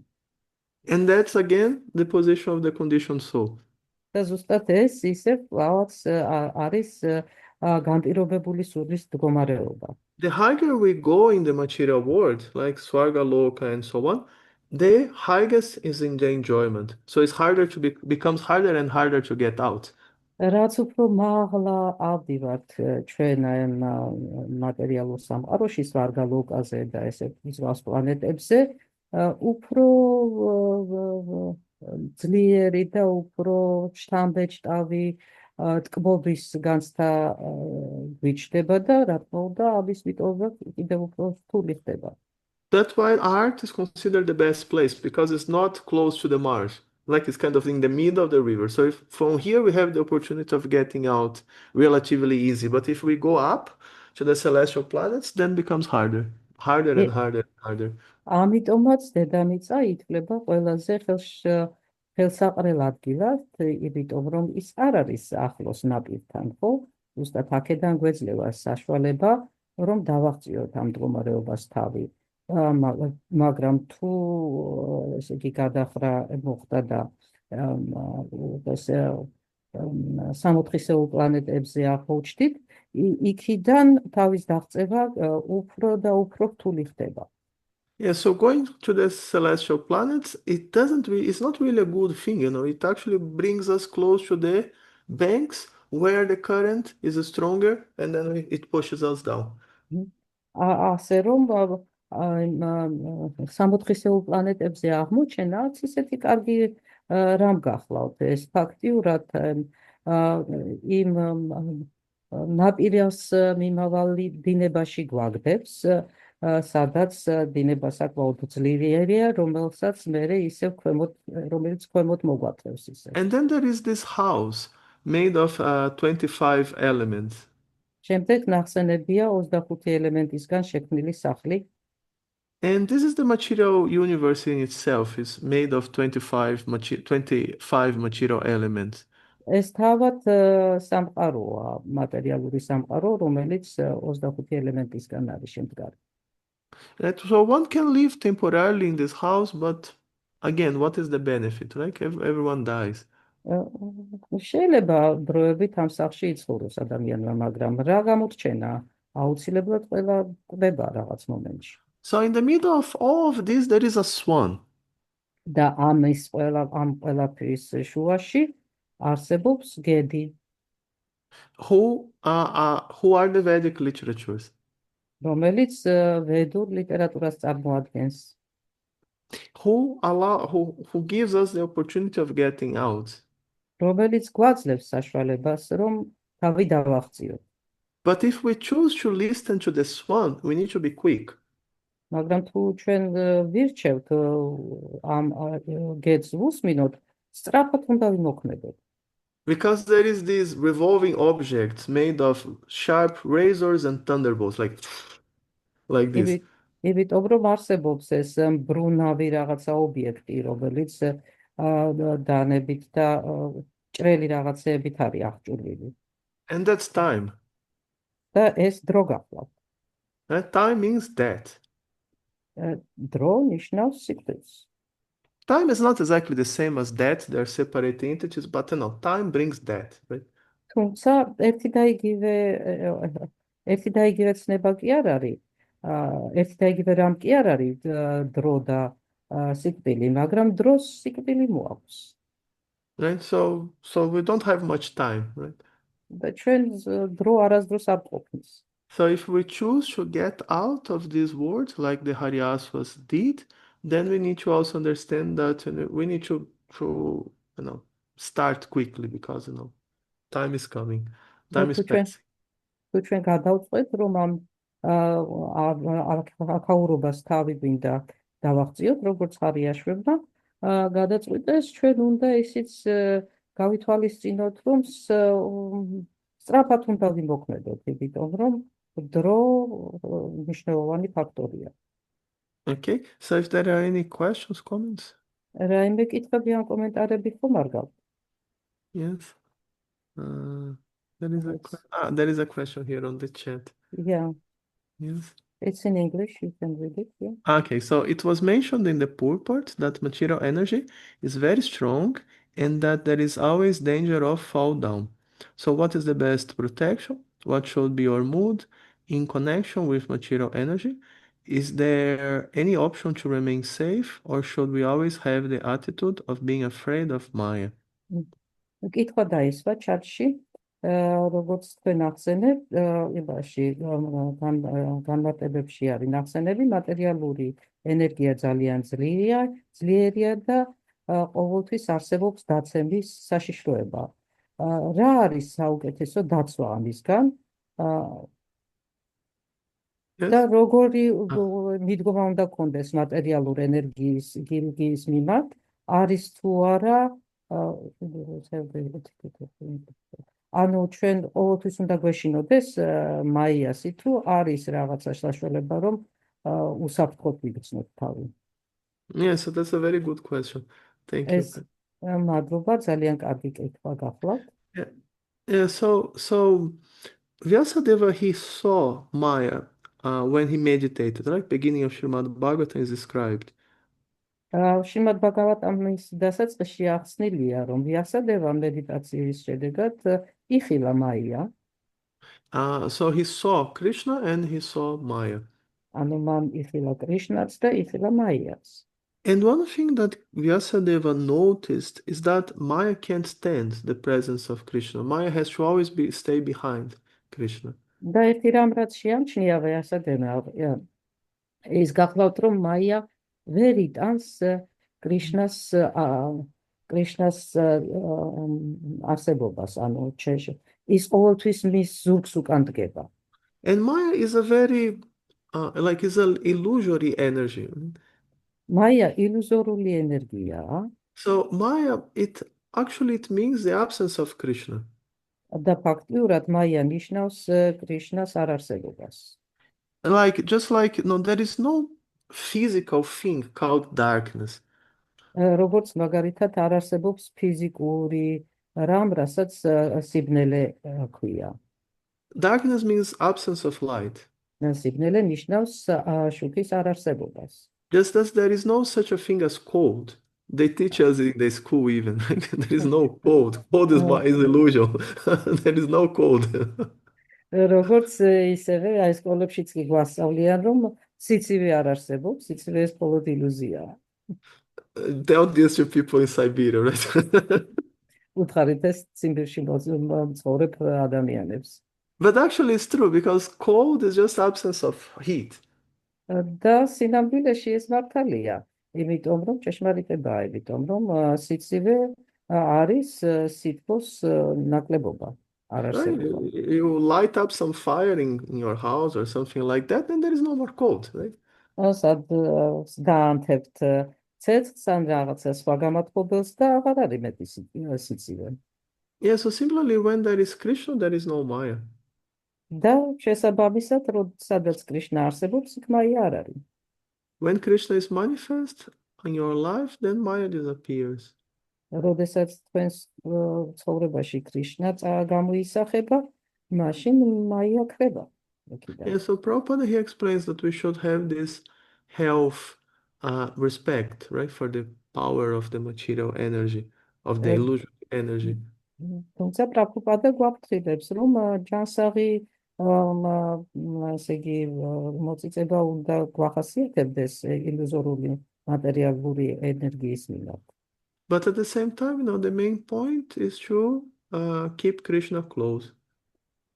And that's again the position of the conditioned soul. და ზუსტად ეს ისე კვლავაც არის განპირობებული სულის მდგომარეობა. The higher we go in the material world, like Swarga Loka and so on, the highest is in the enjoyment. So it's becomes harder and harder to get out. რაც უფრო მაღლა ავდივართ ჩვენ მატერიალურ სამყაროში, სვარგა ლოკაზე და ესე მსგავს პლანეტებზე, უფრო ძლიერი და უფრო შთამბეჭდავი ტკბობის განცდა გვიჩნდება და რა თქმა უნდა ამის მიტოვება კიდევ უფრო რთული ხდება. That's why art is considered the best place because it's not close to the marsh. Like it's kind of in the middle of the river. So if from here we have the opportunity of getting out relatively easy, but if we go up to the celestial planets, then becomes harder, harder and harder and harder. ამიტომაც დედამიწა ითვლება ყველაზე ხელსაყრელ ადგილად, იმიტომ რომ ის არ არის ახლოს ნაპირთან, ხო? ზუსტად აქედან გვეძლევა საშუალება, რომ დავაღწიოთ ამ მდგომარეობას თავი. მაგრამ თუ ესე იგი გადახრა მოხდა და სამოთხისეულ პლანეტებზე ახოჩდით, იქიდან თავის დაღწევა უფრო და უფრო რთული ხდება. Yeah, so going to the celestial planets, it's not really a good thing, it actually brings us close to the banks where the current is stronger and then it pushes us down. ასე რომ სამოთხისეულ პლანეტებზე აღმოჩენაც ისეთი კარგი რამ გახლავთ ეს ფაქტიურად იმ ნაპირას მიმავალი დინებაში გვაგდებს სადაც დინება საკმაოდ ძლიერია რომელსაც მერე ისევ რომელიც ქვემოთ მოგვაწევს ისე And then there is this house made of 25 elements. შემდეგ ნახსენებია 25 ელემენტისგან შექმნილი სახლი And this is the material universe in itself. It's made of 25 material elements. ეს თავად სამყაროა, მატერიალური სამყარო, რომელიც 25 ელემენტისგან არის შემდგარი. Right? So one can live temporarily in this house, but again, what is the benefit? Right? Everyone dies. შეიძლება დროებით ამ სახლში იცხოვროს ადამიანმა, მაგრამ რა გამოჩენა? აუცილებლად ყველა კვდება რაღაც მომენტში. So in the middle of all of this, there is a swan. და ამ ყველაფრის შუაში არსებობს გედი. Who are the Vedic literatures? რომელიც ვედურ ლიტერატურას წარმოადგენს. Who gives us the opportunity of getting out? რომელიც გვაძლევს საშუალებას, რომ თავი დავაღწიოთ. But if we choose to listen to the swan, we need to be quick. მაგრამ თუ ჩვენ ვირჩევთ ამ გედს ვუსმინოთ, სწრაფად უნდა ვიმოქმედოთ. Because there is these revolving objects made of sharp razors and thunderbolts, like this. იმიტომ რომ არსებობს ეს მბრუნავი რაღაცა ობიექტი, რომელიც დანებით და ჭრელი რაღაცეებით არის აღჭურვილი. And that's time. და ეს დრო გახლავთ. Time means death. დრო ნიშნავს სიკვდილს. Time is not exactly the same as death. They're separate entities, but time brings death, right? თუმცა ერთი და იგივე ცნება კი არ არის. ერთი და იგივე რამ კი არ არის დრო და სიკვდილი, მაგრამ დროს სიკვდილი მოაქვს. Right? So we don't have much time, right? და ჩვენ დრო არასდროს არ ყოფნის. So if we choose to get out of this world like the Haryasvas did, then we need to also understand that we need to start quickly because time is coming. Time is passing. თუ ჩვენ გადავწყვეტ რომ ამ აქაურობას თავი გვინდა დავაღწიოთ როგორც ხარიაშვებმა გადაწყვიტეს ჩვენ უნდა ისიც გავითვალისწინოთ რომ სწრაფად უნდა ვიმოქმედოთ იმიტომ რომ დრო მნიშვნელოვანი ფაქტორია. Okay, so if there are any questions, comments? რაიმე კითხვები ან კომენტარები ხომ არ გაქვთ? Yes. There is a question here on the chat. Yeah. Yes. It's in English, you can read it, yeah. Okay, so it was mentioned in the purport that material energy is very strong and that there is always danger of fall down. So what is the best protection? What should be your mood in connection with material energy? Is there any option to remain safe or should we always have the attitude of being afraid of Maya? კითხვა დაისვა ჩატში, როგორც თქვენ ახსენებთ, იმაში განმარტებებში არის ნახსენები, მატერიალური ენერგია ძალიან ძლიერია და ყოველთვის არსებობს დაცემის საშიშროება. რა არის საუკეთესო დაცვა ამისგან? და Yes? როგორი Ah, მიდგომა უნდა გქონდეს მატერიალურ ენერგიის გილგიის მიმართ, არის თუ არა ანუ ჩვენ ყოველთვის უნდა გვეშინოდეს მაიასი თუ არის რაღაცა საშუალება რომ უსაფრთხოდ ვიგრძნოთ თავი. yeah, so that's a very good question. Thank you. ეს მადლობა, ძალიან კარგი კითხვა გახლავთ. Yeah, yeah, so Vyasadeva, he saw Maya when he meditated, right? Beginning of Srimad Bhagavatam is described. შრიმად ბაგავატამის დასაწყისში ახსნილია, რომ ვიასადევა მედიტაციის შედეგად იხილა მაია, So he saw Krishna and he saw Maya. ანუ მან იხილა კრიშნაც და იხილა მაიას. And one thing that Vyasadeva noticed is that Maya can't stand the presence of Krishna. Maya has to always stay behind Krishna. და ერთი რამ რაც შეამჩნია ვიასადევა, ის გახლავთ, რომ მაია ვერ იტანს კრიშნას არსებობას, ანუ ის ყოველთვის მის ზურგს უკან დგება. And Maya is a very, is an illusory energy. მაია ილუზორული ენერგიაა. So Maya, it means the absence of Krishna. და ფაქტიურად მაია ნიშნავს კრიშნას არარსებობას. There is no physical thing called darkness. როგორც მაგალითად არ არსებობს ფიზიკური რამ, რასაც სიბნელე ქვია. Darkness means absence of light. სიბნელე ნიშნავს შუქის არარსებობას. Just as there is no such a thing as cold. They teach us in the school even. There is no cold. Cold is illusion. There is no cold. როგორც ისევე აი სკოლებშიც კი გვასწავლიან, რომ სიცივე არ არსებობს, სიცივე ეს მხოლოდ ილუზიაა. Tell this to people in Siberia, right? უთხარით ეს ციმბირში მცხოვრებ ადამიანებს. But actually it's true because cold is just absence of heat. და სინამდვილეში ეს მართალია, იმიტომ რომ ჭეშმარიტებაა, იმიტომ რომ სიცივე არის სითბოს ნაკლებობა. Right? You light up some fire in your house or something like that, and there is no more cold, right? სად დაანთებთ ცეცხლს ან რაღაცა სხვა გამათბობელს და აღარ არის მეტი სიცივე. Yeah, so similarly, when there is Krishna, there is no Maya. და შესაბამისად, სადაც კრიშნა არსებობს, იქ მაია არ არის. When Krishna is manifest in your life, then Maya disappears. როდესაც თქვენს ცხოვრებაში კრიშნა გამოისახება, მაშინ მაია ქრება. Yeah, so Prabhupada, he explains that we should have this health, respect, right, for the power of the material energy, of the illusory energy. თუმცა პრაბჰუპადა გვაფრთხილებს, რომ ჯანსაღი ესე იგი მოწიწება უნდა გვახასიათებდეს ილუზორული მატერიალური ენერგიის მიმართ. But at the same time, the main point is to keep Krishna close.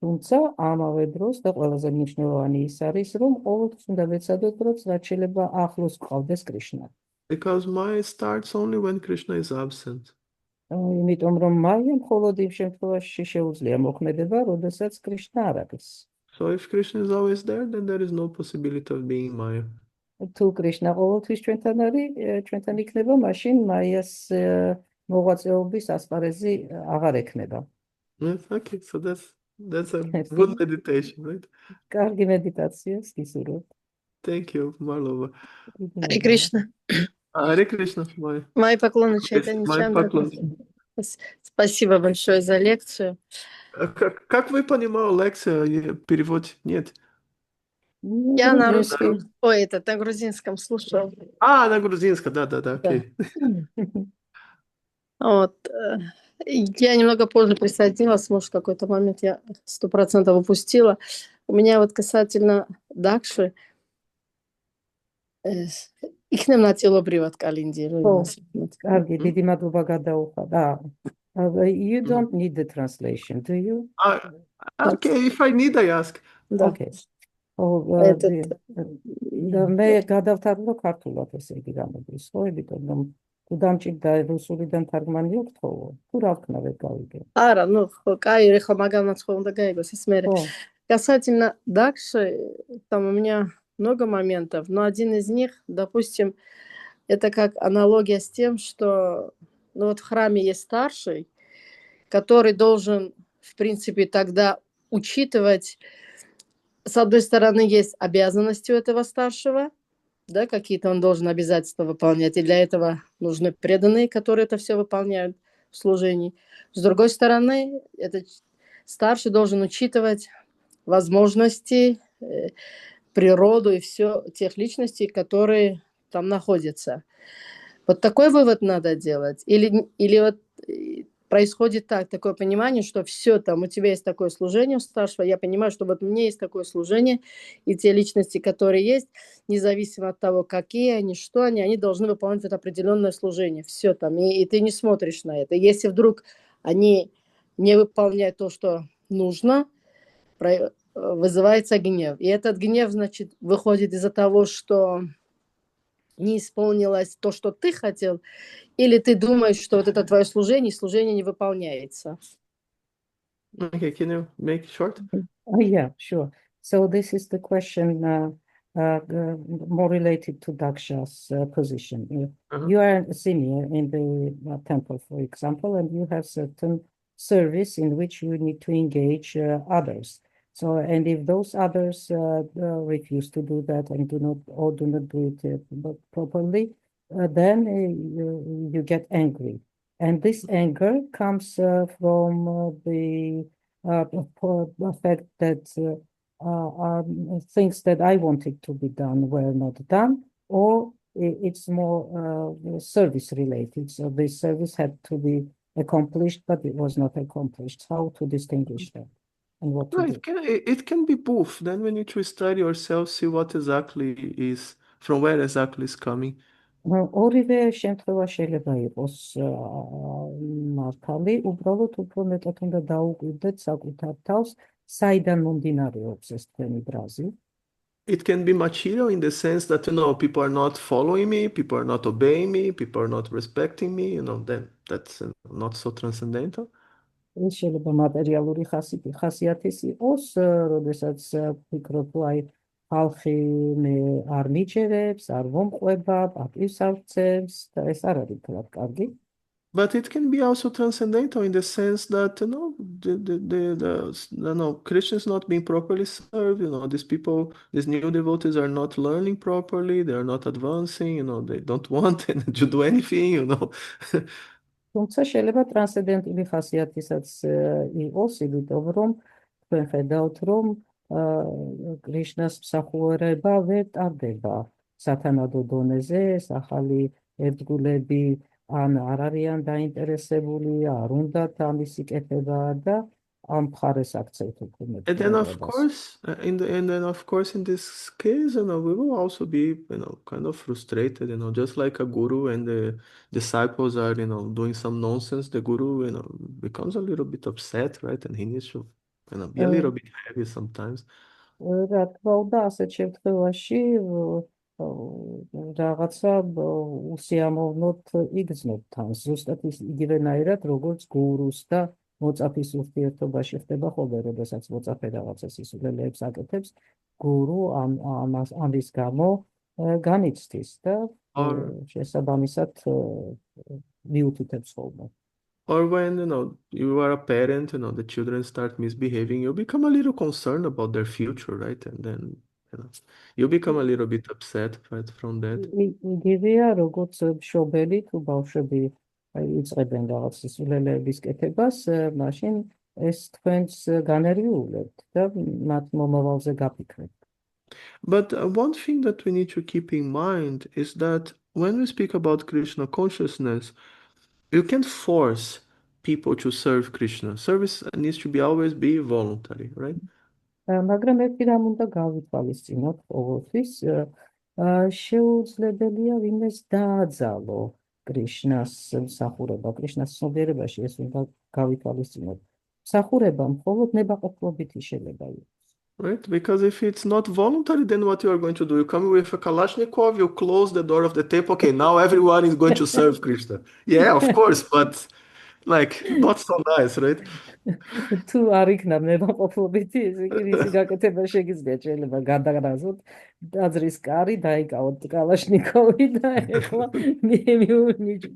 თუმცა ამავე დროს და ყველაზე მნიშვნელოვანი ის არის, რომ ყოველთვის უნდა ვეცადოთ, რომ რაც შეიძლება ახლოს გყავდეს კრიშნა. Because Maya starts only when Krishna is absent. იმიტომ რომ მაია მხოლოდ იმ შემთხვევაში შეუძლია მოქმედება, როდესაც კრიშნა არ არის. So if Krishna is always there, then there is no possibility of being Maya. თუ კრიშნა ყოველთვის ჩვენთან არის, ჩვენთან იქნება, მაშინ მაიას მოღვაწეობის ასპარეზი აღარ ექნება. Yes, okay, so that's a good meditation, right? კარგი მედიტაციას გისურვებთ. Thank you, Marlova. Харе Кришна. Hare Krishna, Maya. Мои поклоны Чайтанье Мои Чандра. поклоны. Спасибо большое за лекцию. Как вы понимали лекцию, перевод нет? Я на русском, на грузинском слушала. На грузинском, да, окей. Вот. Я немного позже присоединилась, может, в какой-то момент я 100% упустила. У меня вот касательно Дакши, იქნება ნაწილობრივად კალინდი რომ კარგი, დიდი მადლობა გადაუხადა. You don't need the translation, do you? Okay, if I need, I ask. Okay. მე გადავთარგმნო ქართულად, ესე იგი გამოდის, ხო, იმიტომ რომ თუ დამჭირდა რუსულიდან თარგმანი აქვს ხოლმე, თუ რა ვქნა ვერ გავიგე. Ара, ну, кай, рехо магамац хонда гайгос, исмере. ხო, Касательно Дакши, там у меня много моментов, но один из них, допустим, это как аналогия с тем, что ну вот в храме есть старший, который должен, в принципе, тогда учитывать, с одной стороны, есть обязанности у этого старшего, да, какие-то он должен обязательства выполнять, и для этого нужны преданные, которые это все выполняют в служении. С другой стороны, этот старший должен учитывать возможности, природу и все тех личностей, которые там находятся. Вот такой вывод надо делать. Или вот происходит такое понимание, что все там, у тебя есть такое служение у старшего, я понимаю, что вот у меня есть такое служение, и те личности, которые есть, независимо от того, какие они, что они должны выполнять это определенное служение. Все там, и ты не смотришь на это. Если вдруг они не выполняют то, что нужно, вызывается гнев. И этот гнев, значит, выходит из-за того, что не исполнилось то, что ты хотел, или ты думаешь, что вот это твое служение, и служение не выполняется. Okay, can you make it short? Yeah, sure. So this is the question more related to Daksha's position. You are a senior in the temple, for example, and you have certain service in which you need to engage others. So, and if those others refuse to do that and do not do it properly, then you get angry. And this anger comes from the fact that things that I wanted to be done were not done, or it's more service related. So this service had to be accomplished, but it was not accomplished. How to distinguish that and what to do? It can be both. Then we need to study yourself, see what exactly is, from where exactly is coming. ორივე შემთხვევა შეიძლება იყოს მართალი, უბრალოდ უფრო მეტად უნდა დაუკვირდეთ საკუთარ თავს, საიდან მომდინარეობს ეს თქვენი ბრაზი. It can be material in the sense that, people are not following me, people are not obeying me, people are not respecting me, then that's not so transcendental. ეს შეიძლება მატერიალური ხასიათის იყოს, როდესაც ფიქრობ, აი, ხალხი მე არ მიჯერებს, არ მომყვება, პატივს არ ვცემს, და ეს არ არის თქვათ კარგი. But it can be also transcendental in the sense that, Christians not being properly served, these new devotees are not learning properly, they are not advancing, they don't want to do anything, თუმცა შეიძლება ტრანსცენდენტული ხასიათისაც იყოს, იმიტომ რომ თქვენ ხედავთ, რომ კრიშნას მსახურება ვერ ტარდება სათანადო დონეზე, ახალი ერთგულები ან არ არიან დაინტერესებული, არ უნდათ ამისი კეთება და ამ მხარეს აქცევთ უფრო. And then of course in this case, we will also be, kind of frustrated, just like a guru and the disciples are, doing some nonsense, the guru, becomes a little bit upset, right? And he needs to, be a little bit heavy sometimes. რა თქმა უნდა, ასეთ შემთხვევაში რაღაცა უსიამოვნოთ იგრძნობ თან, ზუსტად იგივენაირად, როგორც გურუს და მოწაფის ურთიერთობაში ხდება ხოლმე, როდესაც მოწაფე რაღაცა სისულელეებს აკეთებს, გურუ ამის გამო განიცდის და შესაბამისად მიუთითებს ხოლმე. Or when, you are a parent, the children start misbehaving, you become a little concerned about their future, right? And then, you become a little bit upset, right, from that. იგივეა, როგორც მშობელი თუ ბავშვები იწყებენ რაღაც სისულელეების კეთებას, მაშინ ეს თქვენს განერვიულებთ და მათ მომავალზე გაფიქრებთ. But one thing that we need to keep in mind is that when we speak about Krishna consciousness, you can't force people to serve Krishna. Service needs to always be voluntary, right? მაგრამ ერთი რამ უნდა გავითვალისწინოთ ყოველთვის, შეუძლებელია ვინმეს დააძალო კრიშნას მსახურება, კრიშნას ცნობიერებაში ეს უნდა გავითვალისწინოთ. მსახურება მხოლოდ ნებაყოფლობითი შეიძლება იყოს. right? Because if it's not voluntary, then what you are going to do? You come with a Kalashnikov, you close the door of the temple. Okay, now everyone is going to serve Krishna. Yeah, of course, but like not so nice, right? თუ არ იქნა მებაყოფლობითი, ესე იგი რისი გაკეთება შეგიძლიათ, შეიძლება გადაგრაზოთ დაძრის კარი, დაიკავოთ კალაშნიკოვი და ეხლა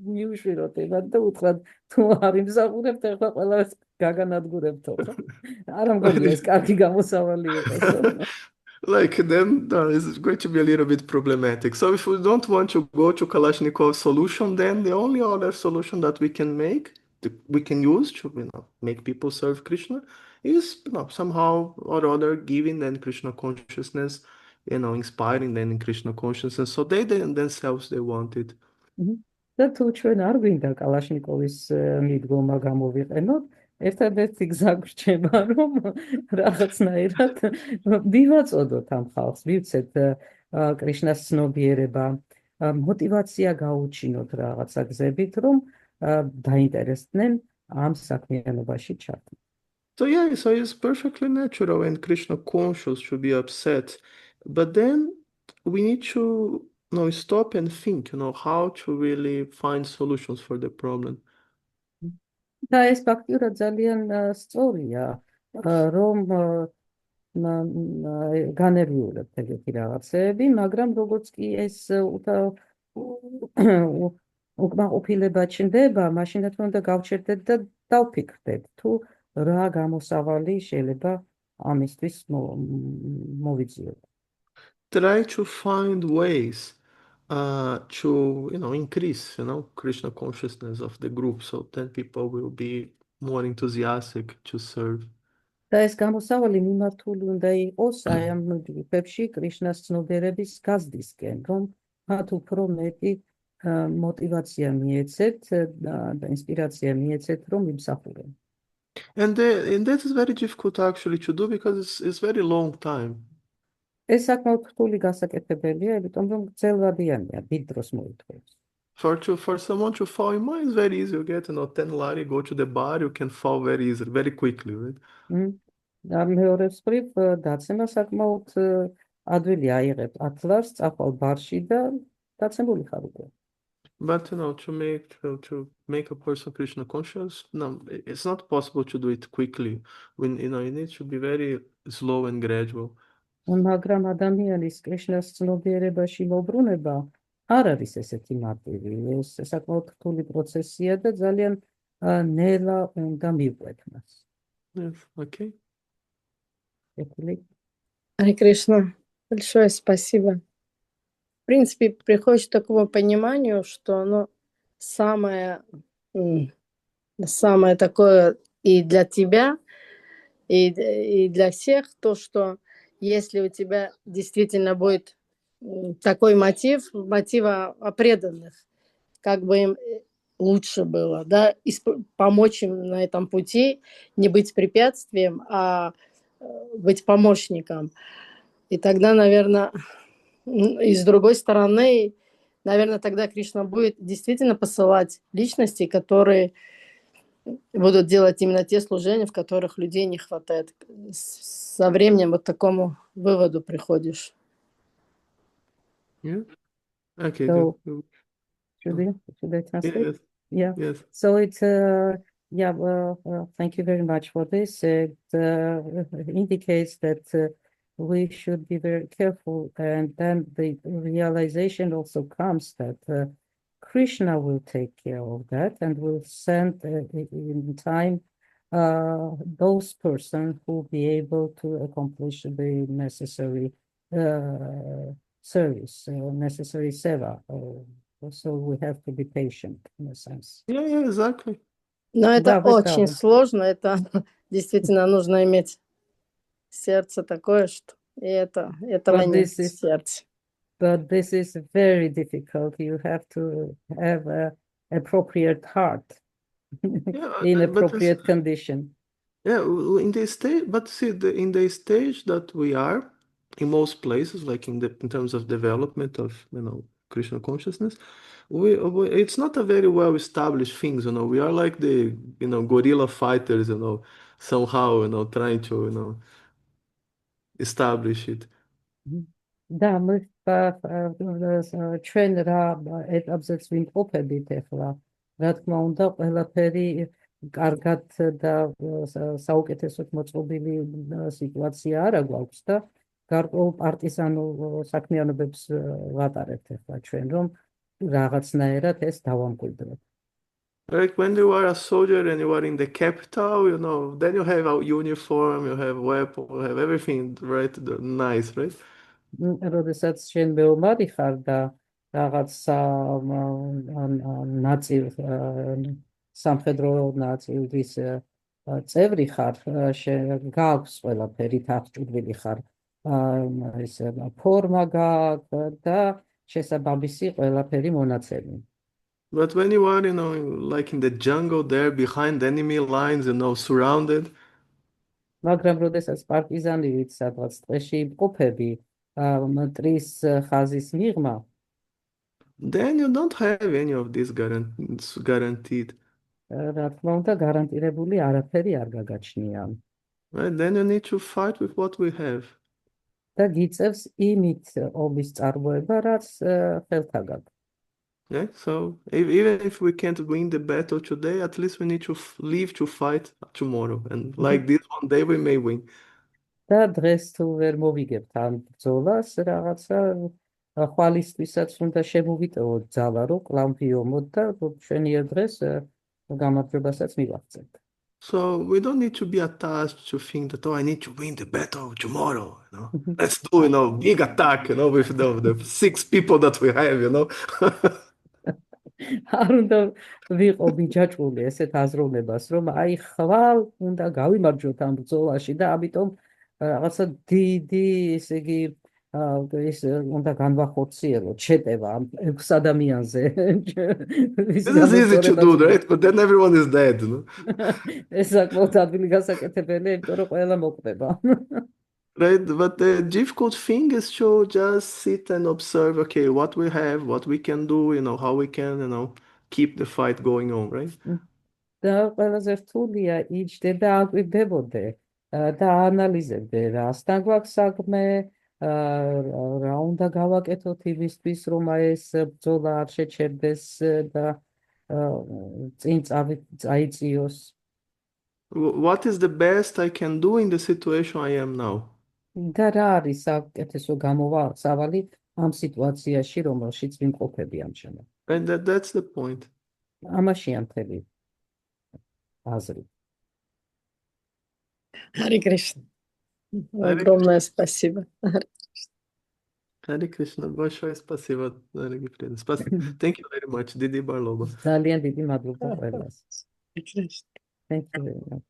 მიუშვიროთ ემად და უთხრათ თუ არ იმსახურებთ, ეხლა ყველას გაგანადგურებთო, ხო? არ მგონია ეს კარგი გამოსავალი იყოსო. Like then it's going to be a little bit problematic. So if we don't want to go to Kalashnikov solution, then the only other solution that we can make, we can use to make people serve Krishna, is somehow or other giving them Krishna consciousness, inspiring them in Krishna consciousness, so they themselves they want it. და თუ ჩვენ არ გვინდა კალაშნიკოვის მიდგომა გამოვიყენოთ, ერთადერთი გზა გვრჩება, რომ რაღაცნაირად მივაწოდოთ ამ ხალხს, მივცეთ კრიშნას ცნობიერება, მოტივაცია გაუჩინოთ რაღაცა გზებით, რომ დაინტერესდნენ ამ საქმიანობაში ჩართონ. So yeah, so it's perfectly natural and Krishna conscious to be upset, but then we need to stop and think, how to really find solutions for the problem. და ეს ფაქტურად ძალიან სწორია, რომ განერვიულებ ეგეთი რაღაცები, მაგრამ როგორც კი ეს უკმაყოფილება ჩნდება, მაშინ რა თქმა უნდა გავჩერდეთ და დავფიქრდეთ, თუ რა გამოსავალი შეიძლება ამისთვის მოვიძიოთ. Try to find ways to increase Krishna consciousness of the group, so then people will be more enthusiastic to serve. და ეს გამოსავალი მიმართული უნდა იყოს აი ამ ჯგუფებში კრიშნას ცნობიერების გაზრდისკენ, რომ მათ უფრო მეტი მოტივაცია მიეცეთ და ინსპირაცია მიეცეთ, რომ იმსახურեն. And that is very difficult actually to do because it's very long time. ეს საკმაოდ რთული გასაკეთებელია, იმიტომ რომ გრძელვადიანია, დიდ დროს მოითხოვს. For someone to fall in mine, it's very easy. You get 10 lari, go to the bar, you can fall very easily, very quickly, right? და მეორეს მხრივ დაცემა საკმაოდ ადვილი აიღებ 10 ლარს, წავალ ბარში და დაცემული ხარ უკვე. But to make a person Krishna conscious, no, it's not possible to do it quickly. When it needs to be very slow and gradual. მაგრამ ადამიანის კრიშნას ცნობიერებაში მოbrunება არ არის ესეთი მარტივი. ეს საკმაოდ რთული პროცესია და ძალიან ნელა უნდა მივყვეთნას. Yes, okay. Харе Кришна, большое спасибо. В принципе, приходишь к такому пониманию, что самое такое и для тебя, и для всех, то, что если у тебя действительно будет такой мотива преданных, как бы им лучше было, да, помочь им на этом пути, не быть препятствием, а быть помощником. И тогда, наверное, и с другой стороны, наверное, тогда Кришна будет действительно посылать личности, которые будут делать именно те служения, в которых людей не хватает. Со временем вот к такому выводу приходишь. Yeah. Okay. So, should I translate? Yes. Yeah. Yes. So it's thank you very much for this. It indicates that we should be very careful, and then the realization also comes that Krishna will take care of that and will send in time those persons who will be able to accomplish the necessary service, necessary seva. So we have to be patient in a sense. Yeah, exactly. Но это очень сложно, это действительно нужно иметь сердце такое, что этого нет в сердце. But this is very difficult. You have to have an appropriate heart in appropriate condition. Yeah, in this stage, but see, in the stage that we are, in most places, like in terms of development of Krishna consciousness, it's not a very well established thing. We are like the guerrilla fighters, somehow trying to establish it. და ჩვენ რა ეტაპზეც ვიმყოფებით ახლა, რა თქმა უნდა, ყველაფერი კარგად და საუკეთესოდ მოწყობილი სიტუაცია არა გვაქვს და გარკვეულ პარტიზანულ საქმიანობებს ვატარებთ ახლა ჩვენ, რომ რაღაცნაირად ეს დავამკვიდროთ. Like when you are a soldier and you are in the capital, you know, then you have a uniform, you have weapon, you have everything, right? Nice, right? როდესაც შენ მეომარი ხარ და რაღაც სამხედრო ნაწილის წევრი ხარ, გააქვს ყველაფერი, თახჭურვილი ხარ, ეს ფორმა გააქვს და შესაბამისი ყველაფერი მონაცემი. But when you are, you know, like in the jungle there behind enemy lines, you know, surrounded, მაგრამ როდესაც პარტიზანი ვით სადღაც ტყეში იმყოფები, მტრის ხაზის მიღმა, then you don't have any of this guaranteed. რა თქმა უნდა, გარანტირებული არაფერი არ გაგაჩნია. Right? Then you need to fight with what we have. და გიწევს იმით ომის წარმოება, რაც ხელთა გაქვს. Okay? So even if we can't win the battle today, at least we need to live to fight tomorrow. And like this one day we may win. და დღეს თუ ვერ მოვიგებთ ამ ბრძოლას, რაღაცა ხვალისთვისაც უნდა შემოვიტოვოთ ძალა, რომ კვლავ ვიომოთ და ჩვენიერ დღეს გამარჯვებასაც მივაღწევთ. So we don't need to be attached to think that, oh, I need to win the battle tomorrow, you know. Let's do, you know, big attack, you know, with the 6 people that we have, you know. არ უნდა ვიყო ბიჯაჭვული ესეთ აზროვნებას, რომ აი ხვალ უნდა გავიმარჯვოთ ამ ბრძოლაში და ამიტომ რაღაცა დიდი, ესე იგი, ეს უნდა განვახორციელოთ შეტევა ამ 6 ადამიანზე. This is easy to do, right? But then everyone is dead, you know. ეს საკმაოდ ადვილი გასაკეთებელია, იმიტომ რომ ყველა მოკვდება. Right? But the difficult thing is to just sit and observe, okay, what we have, what we can do, you know, how we can, you know, keep the fight going on, right? და ყველაზე რთულია იჯდე და აკვირდებოდე და ანალიზებდე რასთან გვაქვს საქმე, რა უნდა გავაკეთოთ იმისთვის, რომ ეს ბრძოლა არ შეჩერდეს და წინ წაიწიოს. What is the best I can do in the situation I am now? და რა არის საუკეთესო გამოსავალი ამ სიტუაციაში, რომელშიც ვიმყოფები ამჟამად. And that's the point. ამაშია მთელი აზრი. Харе Кришна. Огромное спасибо. Hare Krishna, большое спасибо, дорогие преданные. Thank you very much, Didi Barloba. ძალიან დიდი მადლობა ყველას. Thank you very much.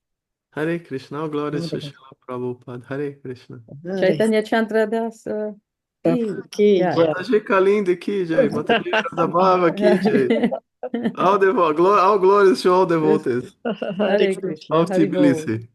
Hare Krishna, all glories to Srila Prabhupada. Hare Krishna. Chaitanya Chandradas. Ki jai. Mataji Kalindi ki jai, Mataji Radhabhava ki jai. All glories to all devotees Hare Krishna. of Tbilisi.